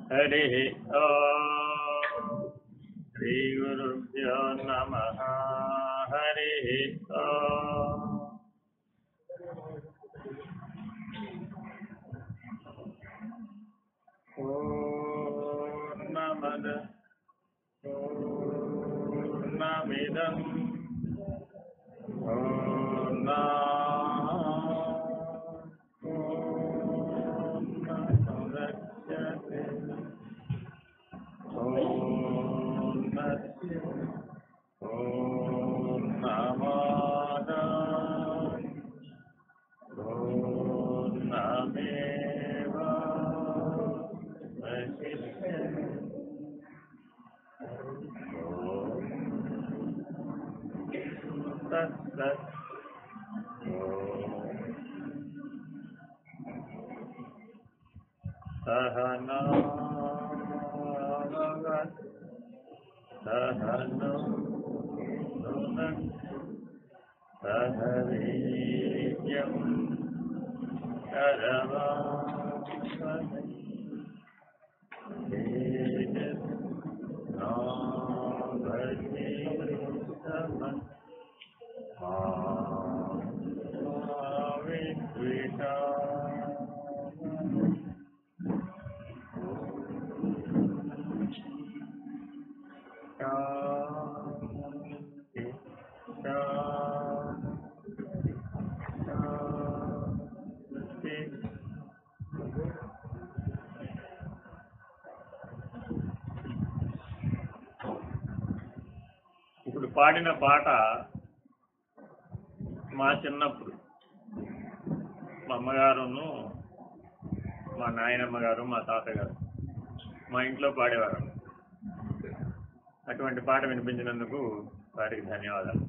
हरि ओम श्री गुरुभ्यो नमः। हरि ओम पूर्णमद पूर्णमिदं पूर्णमुदच्यते पूर्णस्य पूर्णमादाय पूर्णमेवावशिष्यते। तत्सत्। सहना भवतु सहनौ भुनक्तु सह वीर्यं करवावहै तेजस्नावधीतमस्तु मा विद्विषावहै। ఇప్పుడు పాడిన పాట మా చిన్నప్పుడు మా అమ్మగారును మా నాయనమ్మ గారు మా తాతగారు మా ఇంట్లో పాడేవారు. అటువంటి పాట వినిపించినందుకు వారికి ధన్యవాదాలు.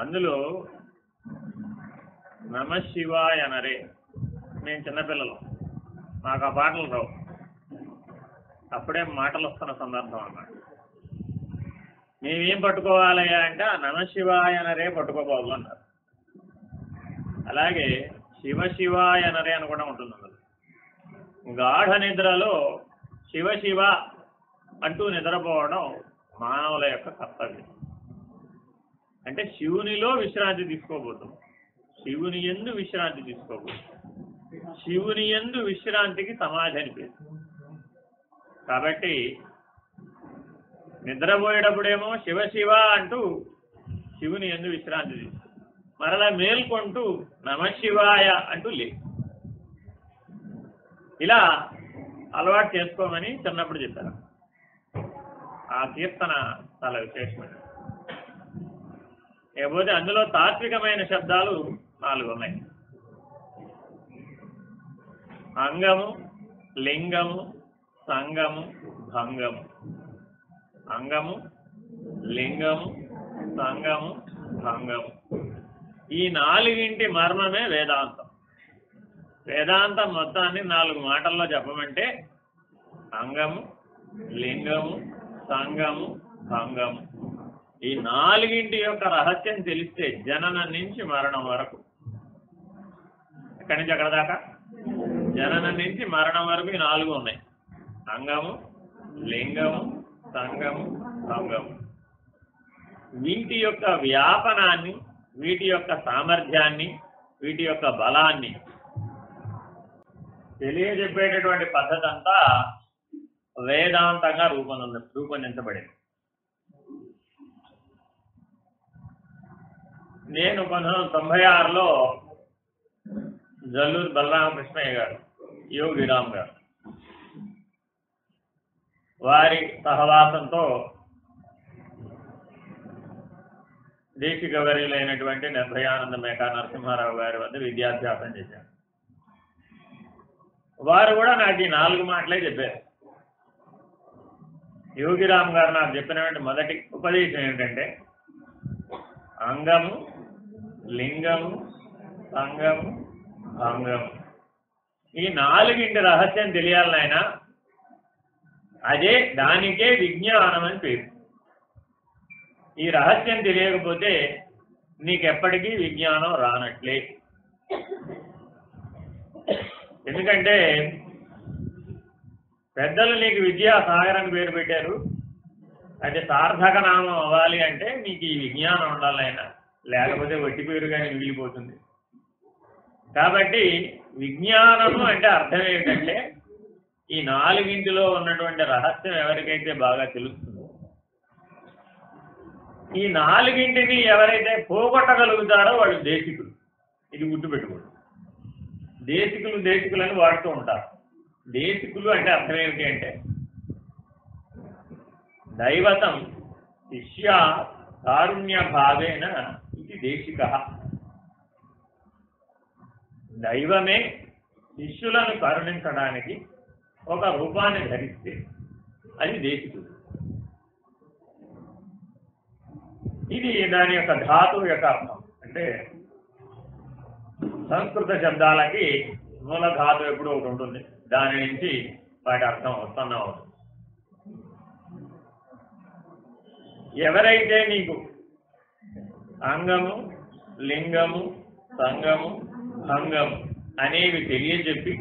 అందులో నమ శివాయ అనరే, మేము చిన్నపిల్లలు, మాకు ఆ పాటలు రావు, అప్పుడే మాటలు వస్తున్న సందర్భం అన్నమాట. మేమేం పట్టుకోవాలి అంటే ఆ నమ శివాయ అనరే పట్టుకోబోదు అన్నారు. అలాగే శివ శివాయ అనరే అని కూడా ఉంటుంది. అందులో గాఢ నిద్రలో శివ శివ అంటూ నిద్రపోవడం మానవుల యొక్క కర్తవ్యం. అంటే శివునిలో విశ్రాంతి తీసుకోబోతుంది, శివుని యందు విశ్రాంతి తీసుకోబోతుంది. శివుని యందు విశ్రాంతికి సమాధి అని పేరు. కాబట్టి నిద్రపోయేటప్పుడేమో శివ శివ అంటూ శివుని యందు విశ్రాంతి తీసుకో, మరలా మేల్కొంటూ నమ శివాయ అంటూ లేదు. ఇలా అలవాటు చేసుకోమని చిన్నప్పుడు చెప్పారు. ఆ కీర్తన చాలా విశేషమైనది. లేకపోతే అందులో తాత్వికమైన శబ్దాలు 4 ఉన్నాయి. అంగము, లింగము, సంగము, భంగము. అంగము, లింగము, సంగము, భంగము. ఈ 4ంటి మర్మమే వేదాంతం. వేదాంతం మొత్తాన్ని 4 మాటల్లో చెప్పమంటే అంగము, లింగము, సంగము, భంగము. ఈ 4ంటి యొక్క రహస్యం తెలిస్తే జననం నుంచి మరణం వరకు, ఎక్కడి నుంచి అక్కడ దాకా జననం నుంచి మరణం వరకు ఈ 4 ఉన్నాయి. అంగము, లింగము, సంగము, భంగము. వీటి యొక్క వ్యాపనాన్ని, వీటి యొక్క సామర్థ్యాన్ని, వీటి యొక్క బలాన్ని తెలియజెప్పేటటువంటి పద్ధతి అంతా వేదాంతంగా రూపొందించబడింది. నేను 1996లో జల్లూరు బలరామకృష్ణయ్య గారు, యోగిరామ్ గారు, వారి సహవాసంతో దేశిక వర్యులైనటువంటి నిర్భయానంద మేకా నరసింహారావు గారి వద్ద విద్యాభ్యాసం చేశాను. వారు కూడా నాకు ఈ 4 మాటలే చెప్పారు. యోగిరామ్ గారు నాకు చెప్పినటువంటి మొదటి ఉపదేశం ఏమిటంటే అంగము, లింగము, సంగము, భంగము. ఈ 4ంటి రహస్యం తెలియాలి నాయన, దానికే విజ్ఞానం అని పేరు. ఈ రహస్యం తెలియకపోతే నీకెప్పటికీ విజ్ఞానం రానట్లే. ఎందుకంటే పెద్దలు నీకు విద్యాసాగర్ అని పేరు పెట్టారు. అది సార్థక నామం అవ్వాలి అంటే నీకు ఈ విజ్ఞానం ఉండాలి ఆయన, లేకపోతే వట్టి పేరుగానే మిగిలిపోతుంది. కాబట్టి విజ్ఞానము అంటే అర్థం ఏంటంటే ఈ నాలుగింటిలో ఉన్నటువంటి రహస్యం ఎవరికైతే బాగా తెలుస్తుందో, ఈ నాలుగింటిని ఎవరైతే పోగొట్టగలుగుతారో వాళ్ళు దేశికులు. ఇది గుర్తుపెట్టుకోండి. దేశికులని వాడుతూ ఉంటారు. దేశికులు అంటే అర్థం ఏమిటి అంటే దైవతం శిష్య కారుణ్య భావేన ఇది దేశిక. దైవమే శిష్యులను కరుణించడానికి ఒక రూపాన్ని ధరిస్తే అది దేశికుడు. ఇది దాని యొక్క ధాతువు యొక్క అర్థం. అంటే సంస్కృత శబ్దాలకి మూల ధాతు ఎప్పుడూ ఒకటి ఉంటుంది, దాని నుంచి వాటి అర్థం వస్తున్నా ఉంటుంది. ఎవరైతే నీకు అంగము, లింగము, సంగము, భంగము అనేవి తెలియజెప్పి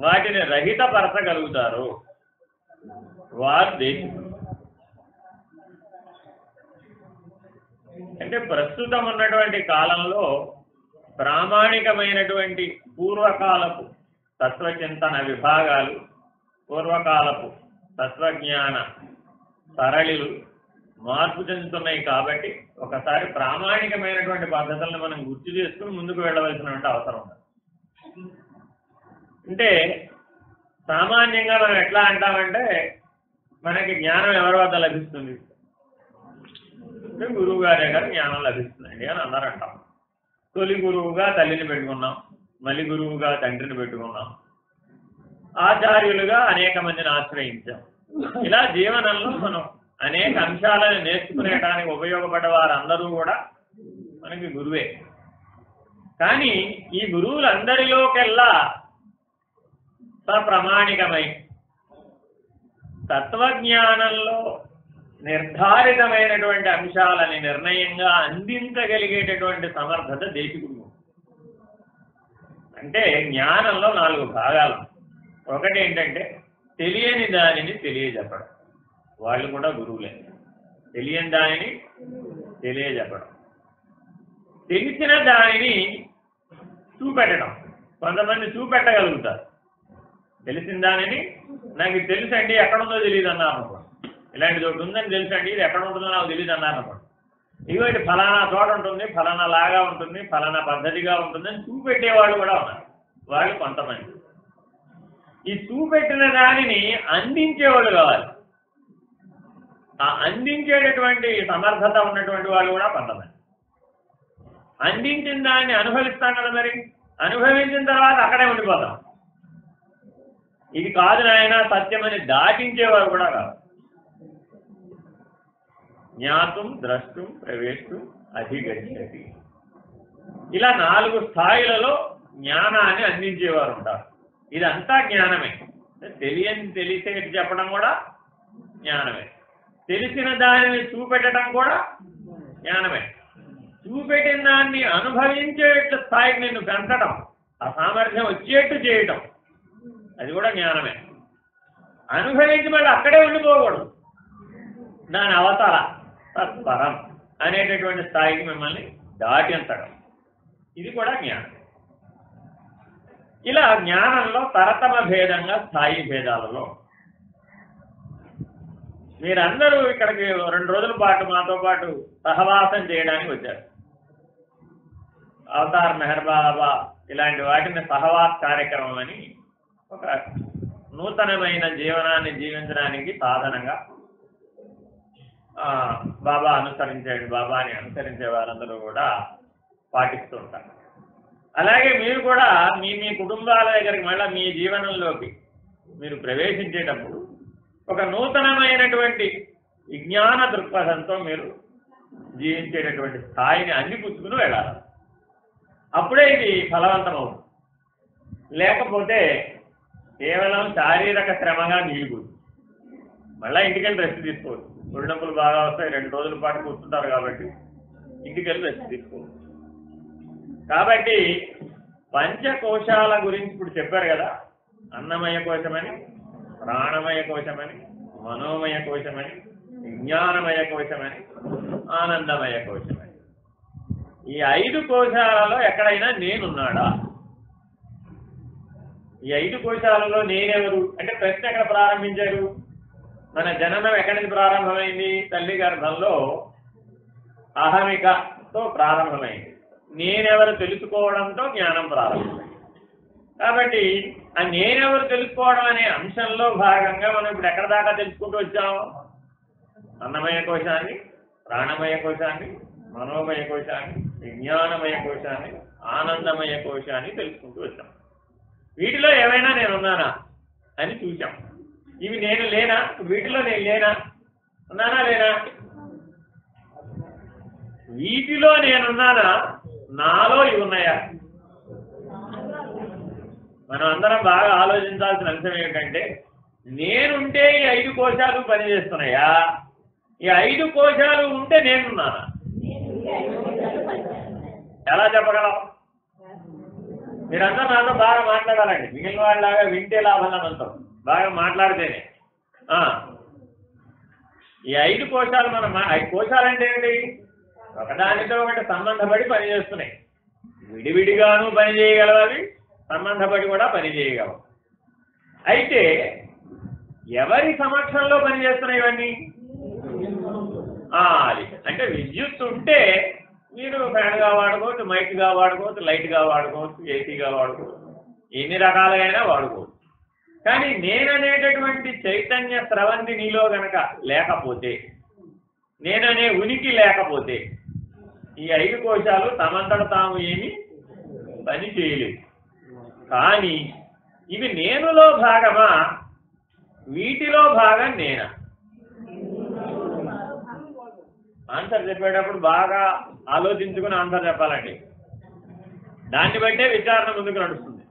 వాటిని రహితపరచగలుగుతారో వారు దేశికులు. అంటే ప్రస్తుతం ఉన్నటువంటి కాలంలో ప్రామాణికమైనటువంటి పూర్వకాలపు తత్వచింతన విభాగాలు, పూర్వకాలపు తత్వజ్ఞాన సరళిలు మార్పు చెందుతున్నాయి. కాబట్టి ఒకసారి ప్రామాణికమైనటువంటి పద్ధతులను మనం గుర్తు చేసుకుని ముందుకు వెళ్ళవలసినటువంటి అవసరం ఉంది. అంటే సామాన్యంగా మనం ఎట్లా అంటామంటే మనకి జ్ఞానం ఎవరి వద్ద లభిస్తుంది అంటే గురువు గారి దగ్గర జ్ఞానం లభిస్తుందండి అని అన్నారంటాం. తొలి గురువుగా తల్లిని పెట్టుకున్నాం, మళ్ళీ గురువుగా తండ్రిని పెట్టుకున్నాం, ఆచార్యులుగా అనేక మందిని ఆశ్రయించాం. ఇలా జీవనంలో మనం అనేక అంశాలను నేర్చుకునేటానికి ఉపయోగపడ్డ వారందరూ కూడా మనకి గురువే. కానీ ఈ గురువులందరిలోకెల్లా సప్రమాణికమై తత్వజ్ఞానంలో నిర్ధారితమైనటువంటి అంశాలని నిర్ణయంగా అందించగలిగేటటువంటి సమర్థత దేశికుడు. అంటే జ్ఞానంలో 4 భాగాలు. ఒకటి ఏంటంటే తెలియని దానిని తెలియజెప్పడం, వాళ్ళు కూడా గురువులే. తెలియని దానిని తెలియజెప్పడం, తెలిసిన దానిని చూపెట్టడం. కొంతమంది చూపెట్టగలుగుతారు. తెలిసిన దానిని నాకు తెలుసండి, ఎక్కడుందో తెలియదు అన్నారు అనుకోండి. ఇలాంటి చోటు ఉందని తెలుసండి, ఇది ఎక్కడ ఉంటుందో నాకు తెలియదు అన్నారు అనుకోండి. ఇటువంటి ఫలానా చోట ఉంటుంది, ఫలానా లాగా ఉంటుంది, ఫలానా పద్ధతిగా ఉంటుందని చూపెట్టేవాళ్ళు కూడా ఉన్నారు. వాళ్ళు కొంతమంది. ఈ చూపెట్టిన దానిని అందించేవాళ్ళు కావాలి. ఆ అందించేటటువంటి సమర్థత ఉన్నటువంటి వాళ్ళు కూడా కొంతమంది. అందించిన దాన్ని అనుభవిస్తాం కదా, మరి అనుభవించిన తర్వాత అక్కడే ఉండిపోతాం. ఇది కాదు నాయన సత్యమని దాటించేవారు కూడా కాదు. జ్ఞాతం, ద్రష్టం, ప్రవేశం, అధిగచ్చతి. ఇలా 4 స్థాయిలలో జ్ఞానాన్ని అందించేవారు ఉంటారు. ఇదంతా జ్ఞానమే. తెలిసేది చెప్పడం కూడా జ్ఞానమే. తెలిసిన దానిని చూపెట్టడం కూడా జ్ఞానమే. చూపెట్టిన దాన్ని అనుభవించే స్థాయికి నిన్ను పెంచడం, ఆ సామర్థ్యం వచ్చేట్టు చేయటం, అది కూడా జ్ఞానమే. అనుభవించి మళ్ళీ అక్కడే ఉండిపోకూడదు. దాని అవతల తత్పరం అనేటటువంటి స్థాయికి మిమ్మల్ని దాటించడం, ఇది కూడా జ్ఞానం. ఇలా జ్ఞానంలో తరతమ భేదంగా స్థాయి భేదాలలో మీరందరూ ఇక్కడికి 2 రోజుల పాటు మాతో పాటు సహవాసం చేయడానికి వచ్చారు. అవతార్ మెహర్ బాబా ఇలాంటి వాటిని సహవాస కార్యక్రమం అని ఒక నూతనమైన జీవనాన్ని జీవించడానికి సాధనంగా బాబాని అనుసరించే వారందరూ కూడా పాటిస్తూ ఉంటారు. అలాగే మీరు కూడా మీ కుటుంబాల దగ్గరికి మళ్ళీ మీ జీవనంలోకి మీరు ప్రవేశించేటప్పుడు ఒక నూతనమైనటువంటి విజ్ఞాన దృక్పథంతో మీరు జీవించేటటువంటి స్థాయిని అందిపుచ్చుకుని వెళ్ళాలి. అప్పుడే ఇది ఫలవంతమవుతుంది. లేకపోతే కేవలం శారీరక శ్రమగా మిగిలిపోతుంది. మళ్ళీ ఇంటికెళ్ళి రెస్ట్ తీసుకోవచ్చు. ఒడినొప్పులు బాగా వస్తాయి, 2 రోజుల పాటు కూర్చుంటారు కాబట్టి ఇంటికెళ్ళి రెస్ట్ తీసుకోవచ్చు. కాబట్టి పంచకోశాల గురించి ఇప్పుడు చెప్పారు కదా, అన్నమయ కోశమని, ప్రాణమయ కోశమని, మనోమయ కోశమని, విజ్ఞానమయ కోశమని, ఆనందమయ కోశమని. ఈ 5 కోశాలలో ఎక్కడైనా నేనున్నాడా? ఈ 5 కోశాలలో నేనెవరు అంటే ప్రశ్న ఎక్కడ ప్రారంభించారు? మన జననం ఎక్కడి నుంచి ప్రారంభమైంది? తల్లి గర్భంలో అహమికతో ప్రారంభమైంది. నేనెవరు తెలుసుకోవడంతో జ్ఞానం ప్రారంభమైంది. కాబట్టి ఆ నేనెవరు తెలుసుకోవడం అనే అంశంలో భాగంగా మనం ఇప్పుడు ఎక్కడ దాకా తెలుసుకుంటూ వచ్చాము? అన్నమయ కోశాన్ని, ప్రాణమయ కోశాన్ని, మనోమయ కోశాన్ని, విజ్ఞానమయ కోశాన్ని, ఆనందమయ కోశాన్ని తెలుసుకుంటూ వచ్చాం. వీటిలో ఏమైనా నేనున్నానా అని చూసాం. ఇవి నేను లేనా? వీటిలో నేను లేనా? ఉన్నానా లేనా? వీటిలో నేనున్నానా? నాలో ఇవి ఉన్నాయా? మనం అందరం బాగా ఆలోచించాల్సిన అంశం ఏమిటంటే, నేనుంటే ఈ 5 కోశాలు పనిచేస్తున్నాయా? ఈ 5 కోశాలు ఉంటే నేనున్నానా? ఎలా చెప్పగలం? మీరందరూ నాతో బాగా మాట్లాడాలండి. మిగిలిన వాళ్ళలాగా వింటే లాభం అంటాం, బాగా మాట్లాడితేనే. ఈ 5 కోశాలు మనం 5 కోశాలు అంటే ఏంటి? ఒకదానితో ఒకటి సంబంధపడి పనిచేస్తున్నాయి. విడివిడిగాను పని చేయగలవు, అవి సంబంధపడి కూడా పని చేయగలవు. అయితే ఎవరి సమక్షంలో పనిచేస్తున్నాయి ఇవన్నీ? అది అంటే విద్యుత్ ఉంటే మీరు ఫ్యాన్గా వాడుకోవచ్చు, మైక్గా వాడుకోవచ్చు, లైట్గా వాడుకోవచ్చు, ఏసీగా వాడుకోవచ్చు, ఎన్ని రకాలుగా వాడుకోవచ్చు. కానీ నేననేటటువంటి చైతన్య స్రవంతి నీలో గనక లేకపోతే, నేననే ఉనికి లేకపోతే, ఈ 5 కోశాలు తమంతట తాము ఏమి పని చేయలేదు. కానీ ఇవి నేనులో భాగమా? వీటిలో భాగం నేనా? ఆన్సర్ చెప్పేటప్పుడు బాగా ఆలోచించుకుని ఆన్సర్ చెప్పాలండి. దాన్ని బట్టే విచారణ ముందుకు నడుస్తుంది.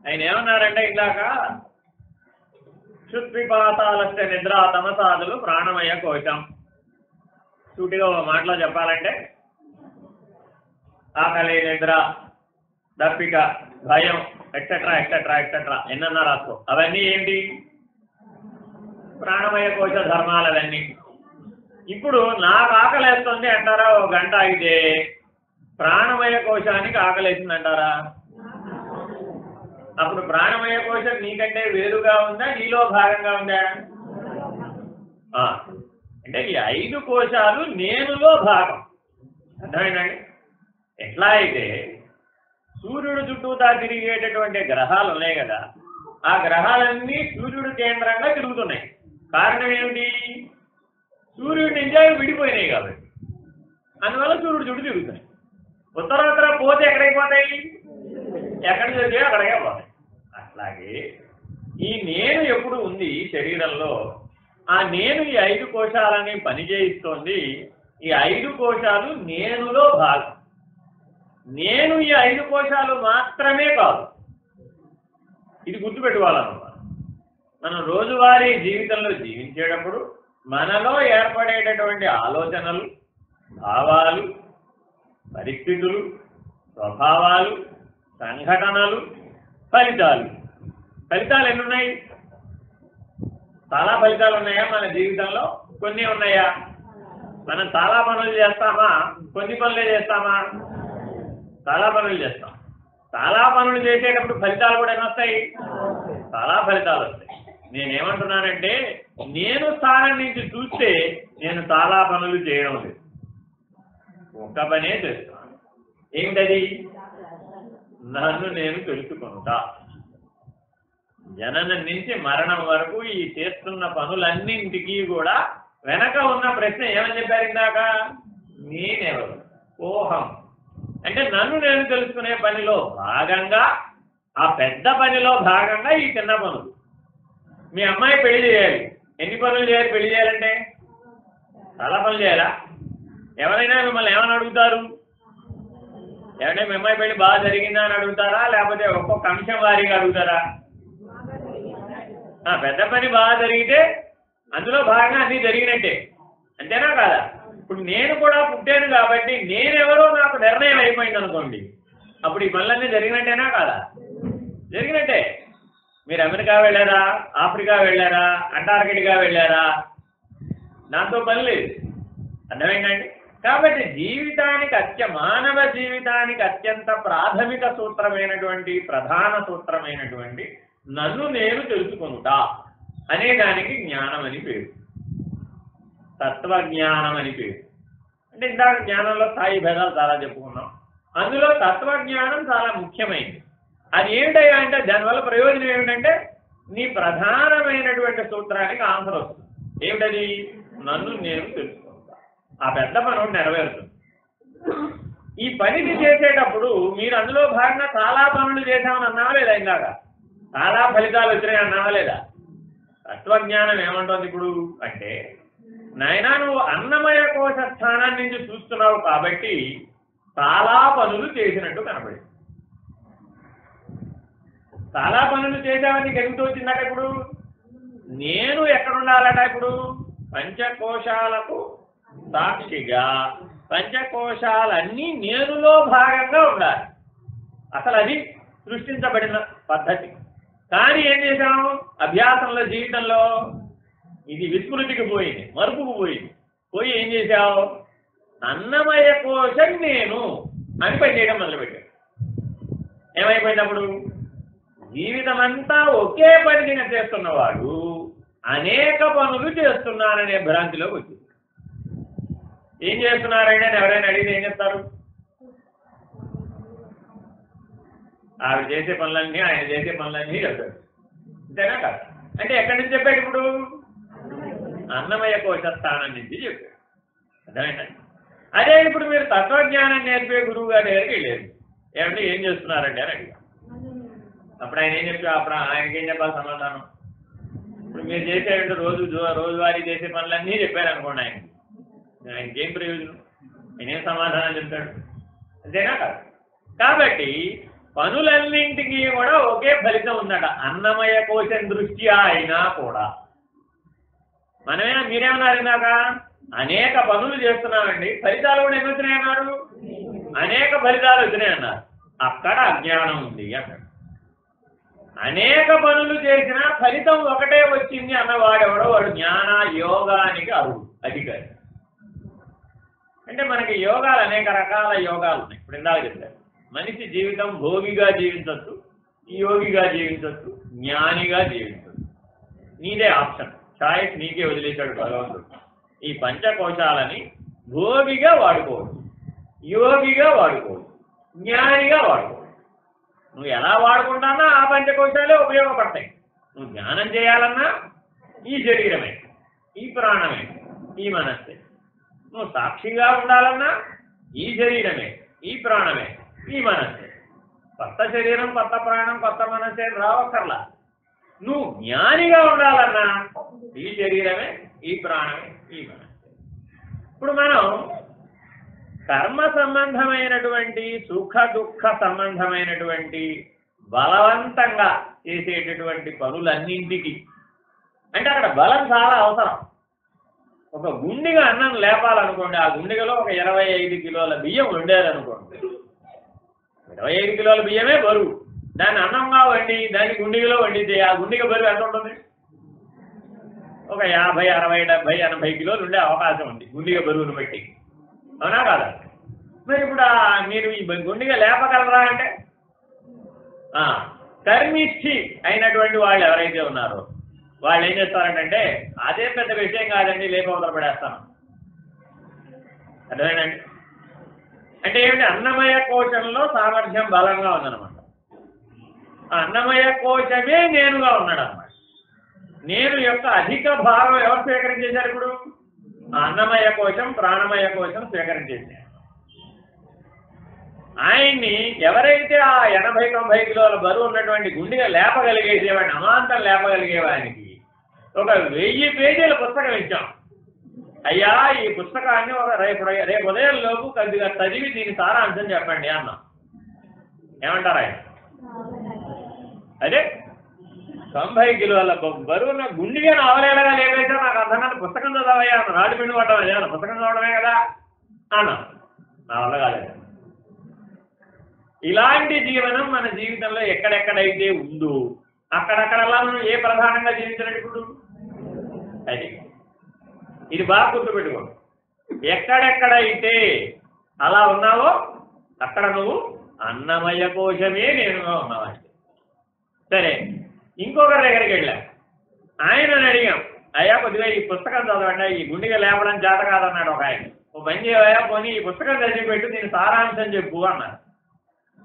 ఆయన ఏమన్నారంటే, ఇందాక క్షుత్పిపాతాలస్య నిద్ర తమసాదులు ప్రాణమయ కోశం. సూటిగా మాటలో చెప్పాలంటే, ఆకలి, నిద్ర, దప్పిక, భయం, ఎక్సెట్రా ఎక్సెట్రా ఎక్సెట్రా ఎన్నన్నా రాసుకో, అవన్నీ ఏంటి? ప్రాణమయ కోశ ధర్మాలు అవన్నీ. ఇప్పుడు నాకు ఆకలేస్తుంది అంటారా? 1 గంట అయితే ప్రాణమయ కోశానికి ఆకలేసింది అంటారా? అప్పుడు ప్రాణమయ కోశం నీకంటే వేరుగా ఉందా, నీలో భాగంగా ఉందా? అంటే ఈ 5 కోశాలు నేనులో భాగం. అర్థమైందండి? ఎట్లా అయితే సూర్యుడు చుట్టూతా తిరిగేటటువంటి గ్రహాలు ఉన్నాయి కదా, ఆ గ్రహాలన్నీ సూర్యుడు కేంద్రంగా తిరుగుతున్నాయి. కారణం ఏమిటి? సూర్యుడి నుంచి అవి విడిపోయినాయి కాబట్టి. అందువల్ల సూర్యుడు చుట్టూ తిరుగుతున్నాయి. ఉత్తరోత్తర పోతే ఎక్కడికి పోతాయి? ఎక్కడి నుంచి వచ్చాయో అక్కడికే పోతాయి. అట్లాగే ఈ నేను ఎప్పుడు ఉంది శరీరంలో, ఆ నేను ఈ 5 కోశాలని పనిచేయిస్తోంది. ఈ 5 కోశాలు నేనులో భాగం. నేను ఈ 5 కోశాలు మాత్రమే కాదు. ఇది గుర్తుపెట్టుకోవాలన్నమాట. మనం రోజువారీ జీవితంలో జీవించేటప్పుడు మనలో ఏర్పడేటటువంటి ఆలోచనలు, భావాలు, పరిస్థితులు, స్వభావాలు, సంఘటనలు, ఫలితాలు. ఫలితాలు ఎన్నున్నాయి? చాలా ఫలితాలు ఉన్నాయా మన జీవితంలో? కొన్ని ఉన్నాయా? మనం చాలా పనులు చేస్తామా? కొన్ని పనులే చేస్తామా? చాలా పనులు చేస్తాం. చాలా పనులు చేసేటప్పుడు ఫలితాలు కూడా ఏమొస్తాయి? చాలా ఫలితాలు వస్తాయి. నేనేమంటున్నానంటే, నేను స్థానం నుంచి చూస్తే నేను చాలా పనులు చేయడం లేదు, ఒక్క పనే చేస్తాను. ఏమిటది? నన్ను నేను తెలుసుకుంటా. జననం నుంచి మరణం వరకు ఈ చేస్తున్న పనులన్నింటికీ కూడా వెనక ఉన్న ప్రశ్న ఏమని చెప్పారు ఇందాక? నేనెవరు? ఓహం. అంటే నన్ను నేను తెలుసుకునే పనిలో భాగంగా, ఆ పెద్ద పనిలో భాగంగా ఈ చిన్న పనులు. మీ అమ్మాయి పెళ్లి చేయాలి. ఎన్ని పనులు చేయాలి పెళ్లి చేయాలంటే? చాలా పనులు చేయాలా? ఎవరైనా మిమ్మల్ని ఏమని అడుగుతారు? ఏమంటే మీ అమ్మాయి పెళ్లి బాగా జరిగిందా అని అడుగుతారా, లేకపోతే ఒక్కొక్క అంశం వారీగా అడుగుతారా? పెద్ద పని బాగా జరిగితే అందులో భాగంగా అన్నీ జరిగినట్టే, అంతేనా కాదా? ఇప్పుడు నేను కూడా పుట్టాను కాబట్టి నేనెవరో నాకు నిర్ణయం అయిపోయింది అనుకోండి, అప్పుడు ఈ పనులన్నీ జరిగినట్టేనా కాదా? జరిగినట్టే. మీరు అమెరికా వెళ్ళారా, ఆఫ్రికా వెళ్ళారా, అంటార్కిటికా వెళ్ళారా, నాతో పని లేదు. అర్థమైందండి? కాబట్టి జీవితానికి మానవ జీవితానికి అత్యంత ప్రాథమిక సూత్రమైనటువంటి ప్రధాన సూత్రమైనటువంటి నన్ను నేను తెలుసుకొనుటా అనే దానికి జ్ఞానం అని పేరు, తత్వజ్ఞానం అని పేరు. అంటే ఇందాక జ్ఞానంలో స్థాయి భేదాలు చాలా చెప్పుకున్నాం. అందులో తత్వజ్ఞానం చాలా ముఖ్యమైనది. అది ఏమిటయ్యా అంటే దానివల్ల ప్రయోజనం ఏమిటంటే నీ ప్రధానమైనటువంటి సూత్రానికి ఆన్సర్ వస్తుంది. ఏమిటది? నన్ను నేను తెలుసుకుంటా. ఆ పెద్ద పని నెరవేరుతుంది. ఈ పనిని చేసేటప్పుడు మీరు అందులో భాగంగా చాలా పనులు చేశామని అన్నావా లేదా? ఇందాక చాలా ఫలితాలు వచ్చినాయి అన్నావా లేదా? తత్వజ్ఞానం ఏమంటుంది ఇప్పుడు అంటే, నాయనా నువ్వు అన్నమయ కోశ స్థానం నుంచి చూస్తున్నావు కాబట్టి చాలా పనులు చేసినట్టు కనబడింది. చాలా పనులు చేసామని గెలుగుతూ వచ్చిందట. ఇప్పుడు నేను ఎక్కడుండాలట? ఇప్పుడు పంచకోశాలకు సాక్షిగా పంచకోశాలన్నీ నేనులో భాగంగా ఉండాలి. అసలు అది సృష్టించబడిన పద్ధతి. కానీ ఏం చేశాము? అభ్యాసంలో, జీవితంలో ఇది విస్మృతికి పోయింది, మరుపుకు పోయింది. పోయి ఏం చేశావు? అన్నమయ కోశం నేను అని పని చేయడం మొదలుపెట్టాడు. ఏమైపోయినప్పుడు జీవితం అంతా ఒకే పని చేస్తున్నవాడు అనేక పనులు చేస్తున్నాననే భ్రాంతిలోకి వచ్చింది. ఏం చేస్తున్నారంటే ఎవరైనా అడిగితే ఏం చెప్తారు? ఆవిడ చేసే పనులన్నీ, ఆయన చేసే పనులన్నీ చెప్తాడు. అంతేనా కాదు? అంటే ఎక్కడి నుంచి చెప్పాడు? ఇప్పుడు అన్నమయ కోశ స్థానం నుంచి చెప్పాడు. అర్థమైందండి? అదే ఇప్పుడు మీరు తత్వజ్ఞానం నేర్పే గురువు గారి దగ్గరికి వెళ్ళారు. ఏమంటే ఏం చేస్తున్నారండి అని అడిగారు. అప్పుడు ఆయన ఏం చెప్పారు? అప్పుడు ఆయనకి ఏం చెప్పాలి సమాధానం? ఇప్పుడు మీరు చేసేటువంటి రోజువారీ చేసే పనులన్నీ చెప్పారు అనుకోండి. ఆయనకి ఏం ప్రయోజనం? ఆయనేం సమాధానం చెప్తాడు? అంతేనా కాదు? కాబట్టి పనులన్నింటికి కూడా ఒకే ఫలితం ఉందట, అన్నమయ కోశం దృష్ట్యా అయినా కూడా. మీరేమన్నారు ఇందాక? అనేక పనులు చేస్తున్నామండి, ఫలితాలు కూడా ఎన్ని వచ్చినాయి అన్నారు? అనేక ఫలితాలు వచ్చినాయి అన్నారు. అక్కడ అజ్ఞానం ఉంది అన్నాడు. అనేక పనులు చేసినా ఫలితం ఒకటే వచ్చింది అన్నవాడెవడో వాడు జ్ఞాన యోగానికి అధికారి. అంటే మనకి యోగాలు అనేక రకాల యోగాలు ఉన్నాయి. ఇప్పుడు ఇందాక చెప్పారు, మనిషి జీవితం భోగిగా జీవించవచ్చు, యోగిగా జీవించవచ్చు, జ్ఞానిగా జీవించవచ్చు. నీదే ఆప్షన్, చాయిస్ నీకే వదిలేశాడు భగవంతుడు. ఈ పంచకోశాలని భోగిగా వాడుకోవచ్చు, యోగిగా వాడుకోవచ్చు, జ్ఞానిగా వాడుకోవచ్చు. నువ్వు ఎలా వాడుకుంటానో ఆ పంచకోశాలే ఉపయోగపడతాయి. నువ్వు జ్ఞానం చేయాలన్నా ఈ శరీరమే, ఈ ప్రాణమే, ఈ మనస్సే. నువ్వు సాక్షిగా ఉండాలన్నా ఈ శరీరమే, ఈ ప్రాణమే, ఈ మనస్సే. కొత్త శరీరం, కొత్త ప్రాణం, కొత్త మనస్సే రావక్కర్లా. నువ్వు జ్ఞానిగా ఉండాలన్నా ఈ శరీరమే, ఈ ప్రాణమే, ఈ మనస్సే. ఇప్పుడు మనం కర్మ సంబంధమైనటువంటి, సుఖ దుఃఖ సంబంధమైనటువంటి బలవంతంగా చేసేటటువంటి పనులన్నింటికి అంటే అక్కడ బలం చాలా అవసరం. ఒక గుండిగా అన్నం లేపాలనుకోండి, ఆ గుండిగలో ఒక 25 కిలోల బియ్యం వండారనుకోండి. 25 కిలోల బియ్యమే బరువు. దాన్ని అన్నంగా వండి దాన్ని గుండిగలో వండితే ఆ గుండిగ బరువు ఎంత ఉంటుంది? ఒక 50, 60, 70, 80 కిలోలు ఉండే అవకాశం ఉంది గుండిగ బరువును బట్టి. అవునా కాదా? మరి ఇప్పుడు మీరు ఈ గుండిగ లేపగలరా అంటే, కర్మిష్ఠి అయినటువంటి వాళ్ళు ఎవరైతే ఉన్నారో వాళ్ళు ఏం చేస్తారంటే, అదే పెద్ద విషయం కాదండి, లేకపోతే పడేస్తాను. అర్థమేనండి? అంటే ఏమిటి? అన్నమయ కోశంలో సామర్థ్యం బలంగా ఉందన్నమాట. ఆ అన్నమయ కోశమే నేనుగా ఉన్నాడు అన్నమాట. నేను యొక్క అధిక భాగం ఎవరు స్వీకరించేశారు? ఇప్పుడు అన్నమయ కోశం, ప్రాణమయ కోశం స్వీకరించేశారు. ఆయన్ని ఎవరైతే ఆ 80-90 కిలోల బరువు ఉన్నటువంటి గుండెగా లేపగలిగేసేవాడిని, అమాంతం లేపగలిగేవాడికి ఒక 1000 పేజీల పుస్తకం ఇచ్చాం. అయ్యా ఈ పుస్తకాన్ని రేపు ఉదయం లోపు కొద్దిగా చదివి దీని సారాంశం చెప్పండి అన్నాం. ఏమంటారు ఆయన? అదే 90 కిలోల బరువున్న గుండెగా నవలేలాగా లేవైతే నాకు అర్థం కాదు, పుస్తకం చదవయ్యా రాడు పిండి పట్టడం ఏమన్నా పుస్తకం చదవడమే కదా అన్నా, నా వల్ల కాలేదు. ఇలాంటి జీవనం మన జీవితంలో ఎక్కడెక్కడైతే ఉందో అక్కడక్కడలా మనం ఏ ప్రధానంగా జీవించినట్టు ఇప్పుడు అది ఇది బాగా గుర్తుపెట్టుకోండి. ఎక్కడెక్కడైతే అలా ఉన్నావో అక్కడ నువ్వు అన్నమయ కోశమే నేనుగా ఉన్నావంటే. సరే, ఇంకొకరి దగ్గరికి వెళ్ళాం, ఆయనని అడిగాం, అయ్యా కొద్దిగా ఈ పుస్తకం చదవండి, ఈ గుండెగా లేపడం చేత కాదన్నాడు ఒక ఆయన. ఓ పని చేయవయ్యా, పోనీ ఈ పుస్తకం చదివి పెట్టు, దీని సారాంశం చెప్పు అన్నారు.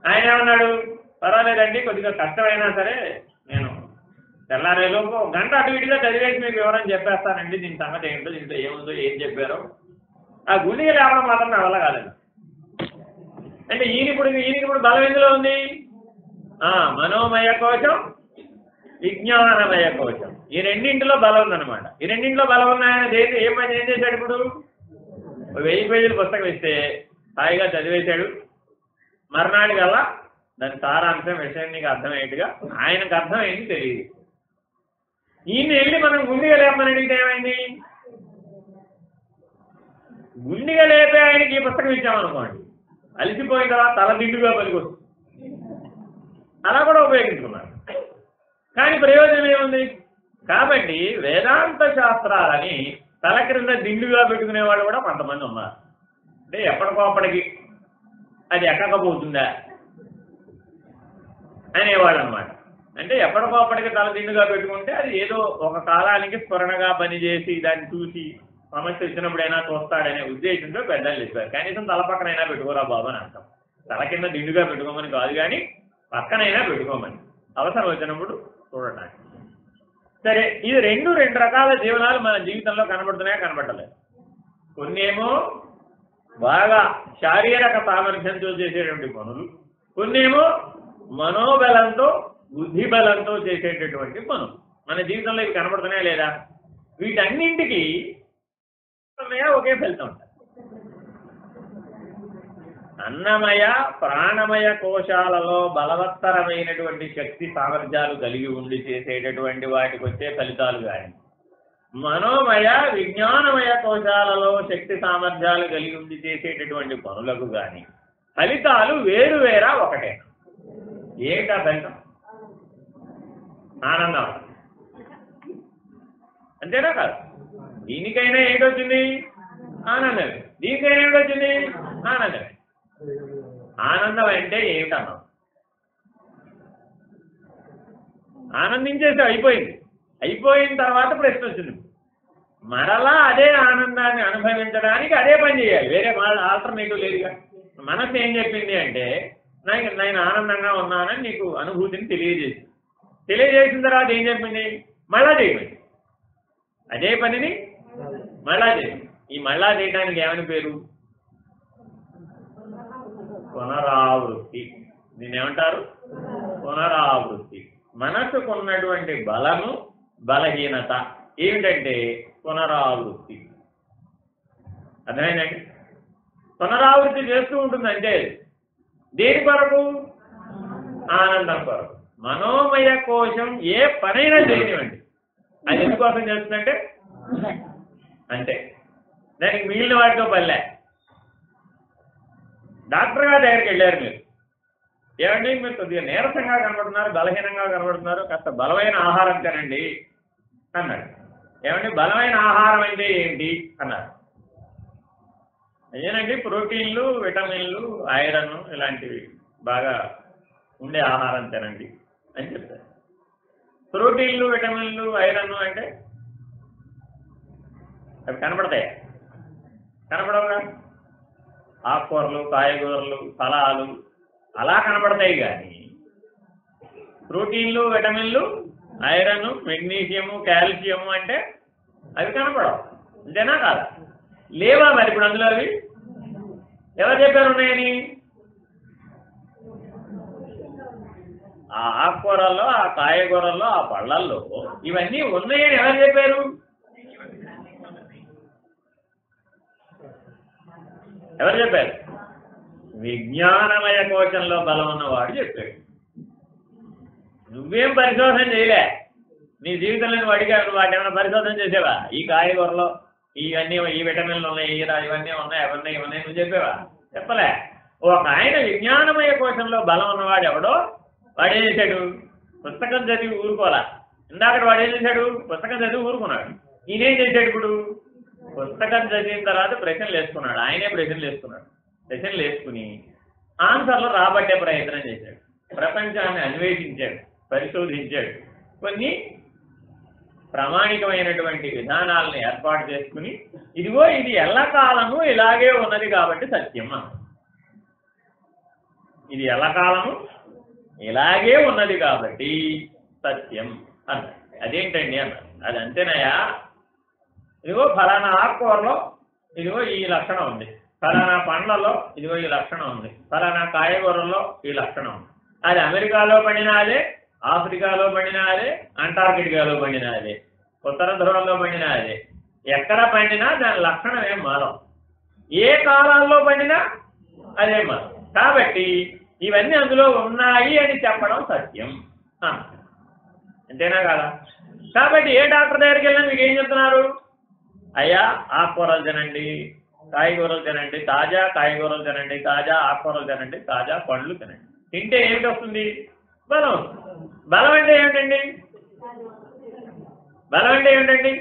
ఆయన ఏమన్నాడు, పర్వాలేదండి కొద్దిగా కష్టమైనా సరే నేను తెల్లారేలోపు గంట అటు ఇటుగా చదివేసి మీకు వివరం చెప్పేస్తానండి, దీని సంగతి ఏంటో దీంట్లో ఏముందో ఏం చెప్పారో. ఆ గుండెగా లేపడం మాత్రం నా వల్ల కాదండి. అంటే ఈయనకి ఇప్పుడు బలం ఎందులో ఉంది? మనోమయ కోశం, విజ్ఞానమయ కోశం, ఈ రెండింటిలో బలం ఉందన్నమాట. ఈ రెండింటిలో బలం ఉన్న ఆయన ఏం చేశాడు? ఇప్పుడు 1000 పేజీల పుస్తకం ఇస్తే హాయిగా చదివేశాడు. మర్నాడు కల్లా దాని సారాంశం విషయం నీకు అర్థమయ్యేట్టుగా ఆయనకు అర్థమైంది తెలియదు. ఈయన వెళ్ళి మనం గుండెగా లేపమని అడిగితే ఏమైంది? గుండెగా లేపే ఆయనకి ఈ పుస్తకం ఇచ్చామనుకోండి, అలిసిపోయిన తర్వాత తల దిండుగా పలికొస్తుంది. అలా కూడా ఉపయోగించుకున్నారు, కానీ ప్రయోజనం ఏముంది? కాబట్టి వేదాంత శాస్త్రాలని తల క్రింద దిండుగా పెట్టుకునే వాళ్ళు కూడా కొంతమంది ఉన్నారు. అంటే ఎప్పటికోప్పటికి అది ఎక్కకపోతుందా అనేవాళ్ళు అనమాట. అంటే ఎప్పటికోప్పటికి తల దిండుగా పెట్టుకుంటే అది ఏదో ఒక కాలానికి స్ఫురణగా పనిచేసి దాన్ని చూసి సమస్య వచ్చినప్పుడైనా చూస్తాడనే ఉద్దేశంతో పెద్దలు చెప్పారు. కనీసం తల పక్కనైనా పెట్టుకోరా బాబు అని అంటాం. తల కింద దిండుగా పెట్టుకోమని కాదు, కానీ పక్కనైనా పెట్టుకోమని, అవసరం వచ్చినప్పుడు చూడటానికి. సరే, ఇది రెండు రకాల జీవనాలు మన జీవితంలో కనబడుతున్నాయా కనబడలేదు. కొన్నేమో బాగా శారీరక సామర్థ్యంతో చేసేటువంటి పనులు, కొన్నేమో మనోబలంతో బుద్ధి బలంతో చేసేటటువంటి పనులు మన జీవితంలో ఇవి కనబడుతున్నాయా లేదా? వీటన్నింటికి ఒకే ఫలితం ఉంటుంది. అన్నమయ ప్రాణమయ కోశాలలో బలవత్తరమైనటువంటి శక్తి సామర్థ్యాలు కలిగి ఉండి చేసేటటువంటి వాటికి వచ్చే ఫలితాలు కానీ, మనోమయ విజ్ఞానమయ కోశాలలో శక్తి సామర్థ్యాలు కలిగి ఉండి చేసేటటువంటి పనులకు కానీ ఫలితాలు వేరువేరా ఒకటే. ఏమిటా ఫలితం? ఆనందం. అంతేనా కాదు? దీనికైనా ఏంటొచ్చింది? ఆనందమే. దీనికైనా ఏమిటొచ్చింది? ఆనందమే. ఆనందం అంటే ఏమిటన్నాం? ఆనందించేసి అయిపోయింది. అయిపోయిన తర్వాత ప్రశ్న వచ్చింది, మరలా అదే ఆనందాన్ని అనుభవించడానికి అదే పని చేయాలి, వేరే ఆల్టర్నేటివ్ లేదుగా. మనసు ఏం చెప్పింది అంటే నేను ఆనందంగా ఉన్నానని నీకు అనుభూతిని తెలియజేసిన తర్వాత ఏం చెప్పింది? మళ్ళా చేయమని, అదే పనిని మళ్ళా చేయండి. ఈ మళ్ళా చేయడానికి ఏమని పేరు? పునరావృత్తి. దీన్ని ఏమంటారు? పునరావృత్తి. మనసుకున్నటువంటి బలము బలహీనత ఏమిటంటే పునరావృత్తి. అర్థమైందండి? పునరావృత్తి చేస్తూ ఉంటుంది. అంటే దేని కొరకు? ఆనందం కొరకు. మనోమయ కోశం ఏ పనైనా చేయనివ్వండి, అది ఎందుకోసం చేస్తుందంటే అంతే, దానికి మిగిలిన వాటితో పల్లె. డాక్టర్ గారి దగ్గరికి వెళ్ళారు, మీరు ఏమండి మీరు కొద్దిగా నీరసంగా కనబడుతున్నారు, బలహీనంగా కనబడుతున్నారు, కాస్త బలమైన ఆహారం తినండి అన్నాడు. ఏమండి బలమైన ఆహారం అంటే ఏంటి అన్నారు. అదేనండి ప్రోటీన్లు, విటమిన్లు, ఐరన్ ఇలాంటివి బాగా ఉండే ఆహారం తినండి అని చెప్తారు. ప్రోటీన్లు, విటమిన్లు, ఐరన్ అంటే అవి కనపడతాయా? కనపడవుగా. ఆకుకూరలు, కాయగూరలు, ఫలాలు అలా కనపడతాయి, కానీ ప్రోటీన్లు, విటమిన్లు, ఐరన్, మెగ్నీషియము, కాల్షియము అంటే అవి కనపడవు. అంతేనా కాదా? లేవా మరి ఇప్పుడు అందులో? అవి ఎవరు చెప్పారు ఉన్నాయని? ఆ ఆకుకూరల్లో, ఆ కాయగూరల్లో, ఆ పళ్ళల్లో ఇవన్నీ ఉన్నాయని ఎవరు చెప్పారు? ఎవరు చెప్పారు? విజ్ఞానమయ కోశంలో బలం ఉన్నవాడు చెప్పాడు. నువ్వేం పరిశోధన చేయలే, నీ జీవితంలో నువ్వు అడిగావు, వాటి ఏమైనా పరిశోధన చేసేవా? ఈ కాయగూరలో ఇవన్నీ, ఈ విటమిన్లు ఉన్నాయి, ఇవన్నీ ఉన్నాయి, అవన్నీ ఇవన్నీ నువ్వు చెప్పేవా? చెప్పలే. ఒక ఆయన విజ్ఞానమయ కోశంలో బలం ఉన్నవాడు ఎవడో వాడు ఏం చేశాడు? పుస్తకం చదివి ఊరుకోవాలా. ఇందాక వాడు ఏం చేశాడు? పుస్తకం చదివి ఊరుకున్నాడు. ఈయనేం చేశాడు? ఇప్పుడు పుస్తకం చదివిన తర్వాత ప్రశ్నలు వేసుకున్నాడు. ఆయనే ప్రశ్నలు వేసుకున్నాడు. ప్రశ్నలు వేసుకుని ఆన్సర్లు రాబట్టే ప్రయత్నం చేశాడు. ప్రపంచాన్ని అన్వేషించాడు, పరిశోధించాడు, కొన్ని ప్రామాణికమైనటువంటి విధానాలను ఏర్పాటు చేసుకుని ఇదిగో ఇది ఎల్లకాలము ఇలాగే ఉన్నది కాబట్టి సత్యం అన్నాడు. ఇది ఎల్లకాలము ఇలాగే ఉన్నది కాబట్టి సత్యం అన్నాడు. అదేంటండి అన్నాడు. అది అంతేనయా, ఇదిగో ఫలానా ఆకుకూరలో ఇదిగో ఈ లక్షణం ఉంది, ఫలానా పండ్లలో ఇదిగో ఈ లక్షణం ఉంది, ఫలానా కాయగూరల్లో ఈ లక్షణం ఉంది. అది అమెరికాలో పండినాదే, ఆఫ్రికాలో పండినాదే, అంటార్కిటికాలో పండినాదే, ఉత్తర ధ్రువంలో పండినాదే, ఎక్కడ పండినా దాని లక్షణం ఏం మారం. ఏ కాలాల్లో పండినా అదే మారం. కాబట్టి ఇవన్నీ అందులో ఉన్నాయి అని చెప్పడం సత్యం. అంతేనా కదా? కాబట్టి ఏ డాక్టర్ దగ్గరికి వెళ్ళినా మీకు ఏం చెప్తున్నారు? అయ్యా ఆకుకూరలు తినండి, కాయగూరలు తినండి, తాజా కాయగూరలు తినండి, తాజా ఆకుకూరలు తినండి, తాజా పండ్లు తినండి. తింటే ఏమిటి వస్తుంది? బలం. బలం అంటే ఏమిటండి? బలం అంటే ఏమిటండి?